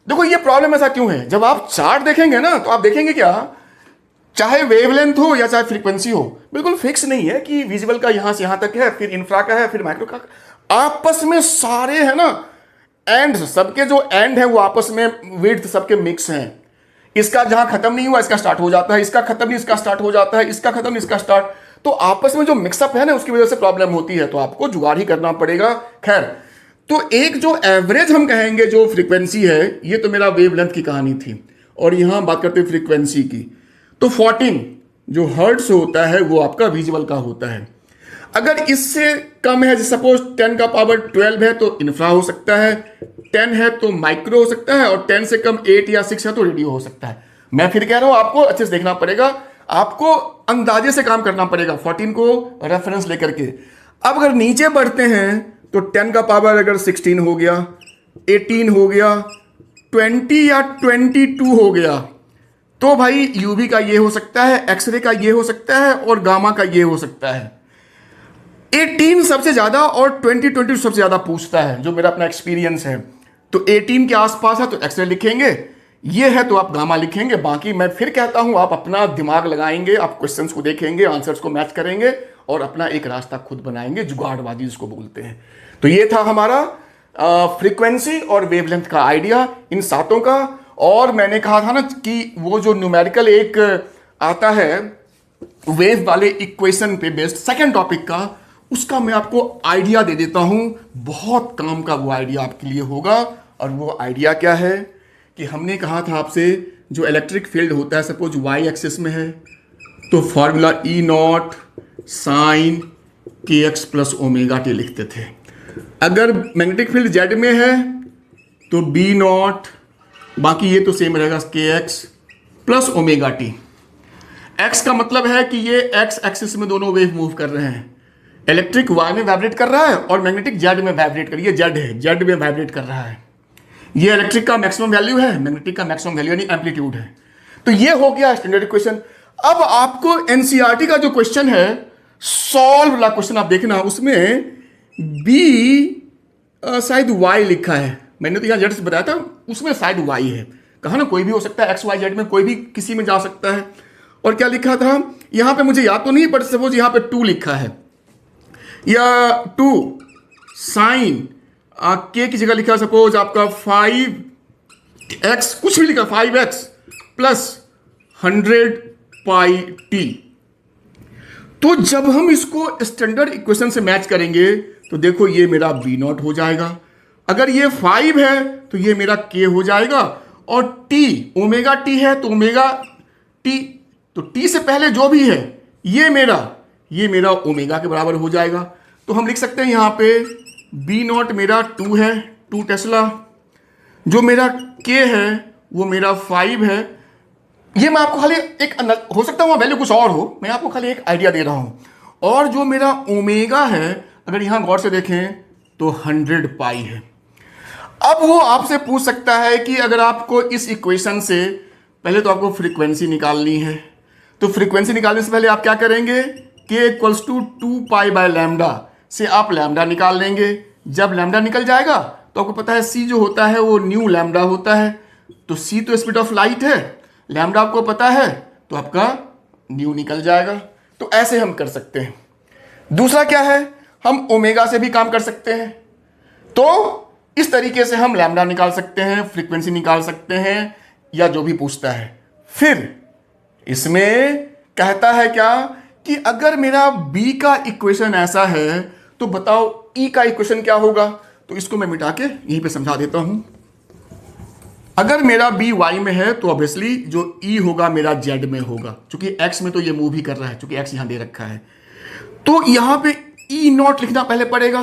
देखो ये प्रॉब्लम ऐसा क्यों है, जब आप चार्ट देखेंगे ना तो आप देखेंगे क्या, चाहे वेवलेंथ हो या चाहे फ्रीक्वेंसी हो, बिल्कुल फिक्स नहीं है कि विजिबल का यहां से यहां तक है, फिर इंफ्रा का है, फिर माइक्रो का। आपस में सारे है ना एंड, सबके जो एंड है वो आपस में विड्थ सबके मिक्स हैं। इसका जहां खत्म नहीं हुआ इसका स्टार्ट हो जाता है, इसका खत्म नहीं इसका स्टार्ट हो जाता है, इसका खत्म नहीं इसका स्टार्ट। तो आपस में जो मिक्सअप है ना उसकी वजह से प्रॉब्लम होती है, तो आपको जुगाड़ ही करना पड़ेगा। खैर, तो एक जो एवरेज हम कहेंगे जो फ्रीक्वेंसी है, ये तो मेरा वेवलेंथ की कहानी थी। और यहां बात करते हैं फ्रीक्वेंसी की, तो 14 जो हर्ट्ज होता है वो आपका विजिबल का होता है। अगर इससे कम है, सपोज 10 का पावर 12 है तो इंफ्रा हो सकता है, 10 है तो माइक्रो हो सकता है, और 10 से कम 8 या 6 है तो रेडियो हो सकता है। मैं फिर कह रहा हूं आपको अच्छे से देखना पड़ेगा, आपको अंदाजे से काम करना पड़ेगा 14 को रेफरेंस लेकर के। अब अगर नीचे बढ़ते हैं तो 10 का पावर अगर 16 हो गया, 18 हो गया, 20 या 22 हो गया, तो भाई यूवी का ये हो सकता है, एक्सरे का ये हो सकता है, और गामा का ये हो सकता है। 18 सबसे ज्यादा और 22 सबसे ज्यादा पूछता है, जो मेरा अपना एक्सपीरियंस है। तो 18 के आसपास है तो एक्सरे लिखेंगे, ये है तो आप गामा लिखेंगे। बाकी मैं फिर कहता हूं आप अपना दिमाग लगाएंगे, आप क्वेश्चंस को देखेंगे, आंसर्स को मैच करेंगे और अपना एक रास्ता खुद बनाएंगे, जुगाड़बाजी जिसको बोलते हैं। तो ये था हमारा फ्रीक्वेंसी और वेवलेंथ का आइडिया इन सातों का। और मैंने कहा था ना कि वो जो न्यूमेरिकल एक आता है वेव वाले इक्वेशन पे बेस्ड सेकेंड टॉपिक का, उसका मैं आपको आइडिया दे देता हूं, बहुत काम का वो आइडिया आपके लिए होगा। और वो आइडिया क्या है कि हमने कहा था आपसे जो इलेक्ट्रिक फील्ड होता है, सपोज वाई एक्सिस में है तो फॉर्मूला ई नॉट साइन के एक्स प्लस ओमेगा टी लिखते थे। अगर मैग्नेटिक फील्ड जेड में है तो बी नॉट, बाकी ये तो सेम रहेगा, के x plus omega T. X का मतलब है कि ये एक्स एक्सिस में दोनों वेव मूव कर रहे हैं। इलेक्ट्रिक वाई में वाइब्रेट कर रहा है और मैग्नेटिक जेड में वाइब्रेट कर, ये जेड है, जेड में वाइब्रेट कर रहा है। ये इलेक्ट्रिक का मैक्सिमम वैल्यू है, मैग्नेटिक का मैक्सिमम वैल्यू यानी एम्पलीट्यूड है। तो ये हो गया स्टैंडर्ड इक्वेशन। अब आपको एनसीईआरटी का जो क्वेश्चन है, सॉल्व वाला क्वेश्चन आप देखना, उसमें बी शायद वाई लिखा है, मैंने तो यहां जेड से बताया था, उसमें शायद वाई है। कहा ना कोई भी हो सकता है, एक्स वाई जेड में कोई भी किसी में जा सकता है। और क्या लिखा था यहां पे, मुझे याद तो नहीं, बट सपोज यहां पे 2 लिखा है, या 2 साइन के की जगह लिखा सपोज आपका 5x, कुछ भी लिखा 5x प्लस 100 पाई टी। तो जब हम इसको स्टैंडर्ड इक्वेशन से मैच करेंगे तो देखो ये मेरा बी नॉट हो जाएगा, अगर ये 5 है तो ये मेरा के हो जाएगा, और टी ओमेगा टी है तो ओमेगा टी, तो टी से पहले जो भी है ये मेरा ओमेगा के बराबर हो जाएगा। तो हम लिख सकते हैं यहां पे बी नॉट मेरा 2 है, 2 टेस्ला, जो मेरा के है वो मेरा 5 है। ये मैं आपको खाली एक, हो सकता है वैल्यू कुछ और हो, मैं आपको खाली एक आइडिया दे रहा हूं। और जो मेरा ओमेगा है, अगर यहां गौर से देखें तो 100 पाई है। अब वो आपसे पूछ सकता है कि अगर आपको इस इक्वेशन से, पहले तो आपको फ्रीक्वेंसी निकालनी है, तो फ्रीक्वेंसी निकालने से पहले आप क्या करेंगे, k equals to 2 pi by lambda से आप लैम्डा निकाल लेंगे। जब लैम्डा निकल जाएगा तो आपको पता है सी जो होता है वो न्यू लैम्डा होता है, तो सी तो स्पीड ऑफ लाइट है, लैम्डा आपको पता है तो आपका न्यू निकल जाएगा। तो ऐसे हम कर सकते हैं। दूसरा क्या है, हम ओमेगा से भी काम कर सकते हैं, तो इस तरीके से हम लैम्डा निकाल सकते हैं, फ्रीक्वेंसी निकाल सकते हैं, या जो भी पूछता है। फिर इसमें कहता है क्या कि अगर मेरा b का इक्वेशन ऐसा है तो बताओ e का इक्वेशन क्या होगा। तो इसको मैं मिटा के यहीं पे समझा देता हूं। अगर मेरा b y में है तो ऑब्वियसली जो e होगा मेरा z में होगा, क्योंकि x में तो ये मूव ही कर रहा है, क्योंकि x यहां दे रखा है। तो यहां पे ई नॉट लिखना पहले पड़ेगा,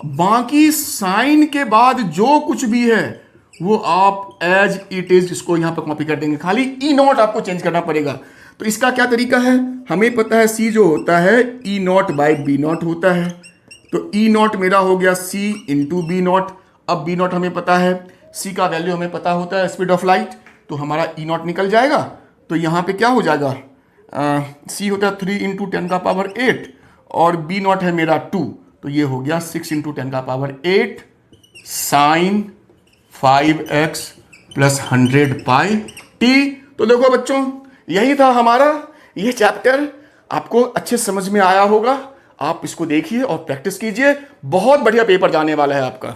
बाकी साइन के बाद जो कुछ भी है वो आप एज इट इज इसको यहां पे कॉपी कर देंगे, खाली ई नॉट आपको चेंज करना पड़ेगा। तो इसका क्या तरीका है, हमें पता है सी जो होता है ई नॉट बाई बी नॉट होता है, तो ई नॉट मेरा हो गया सी इंटू बी नॉट। अब बी नॉट हमें पता है, सी का वैल्यू हमें पता होता है स्पीड ऑफ लाइट, तो हमारा ई नॉट निकल जाएगा। तो यहां पे क्या हो जाएगा, सी होता है 3 इंटू 10 का पावर 8 और बी नॉट है मेरा 2, तो ये हो गया 6 इंटू 10 का power 8 sign 5x plus 100 pi T. तो देखो बच्चों, यही था हमारा ये चैप्टर, आपको अच्छे समझ में आया होगा। आप इसको देखिए और प्रैक्टिस कीजिए, बहुत बढ़िया पेपर जाने वाला है आपका।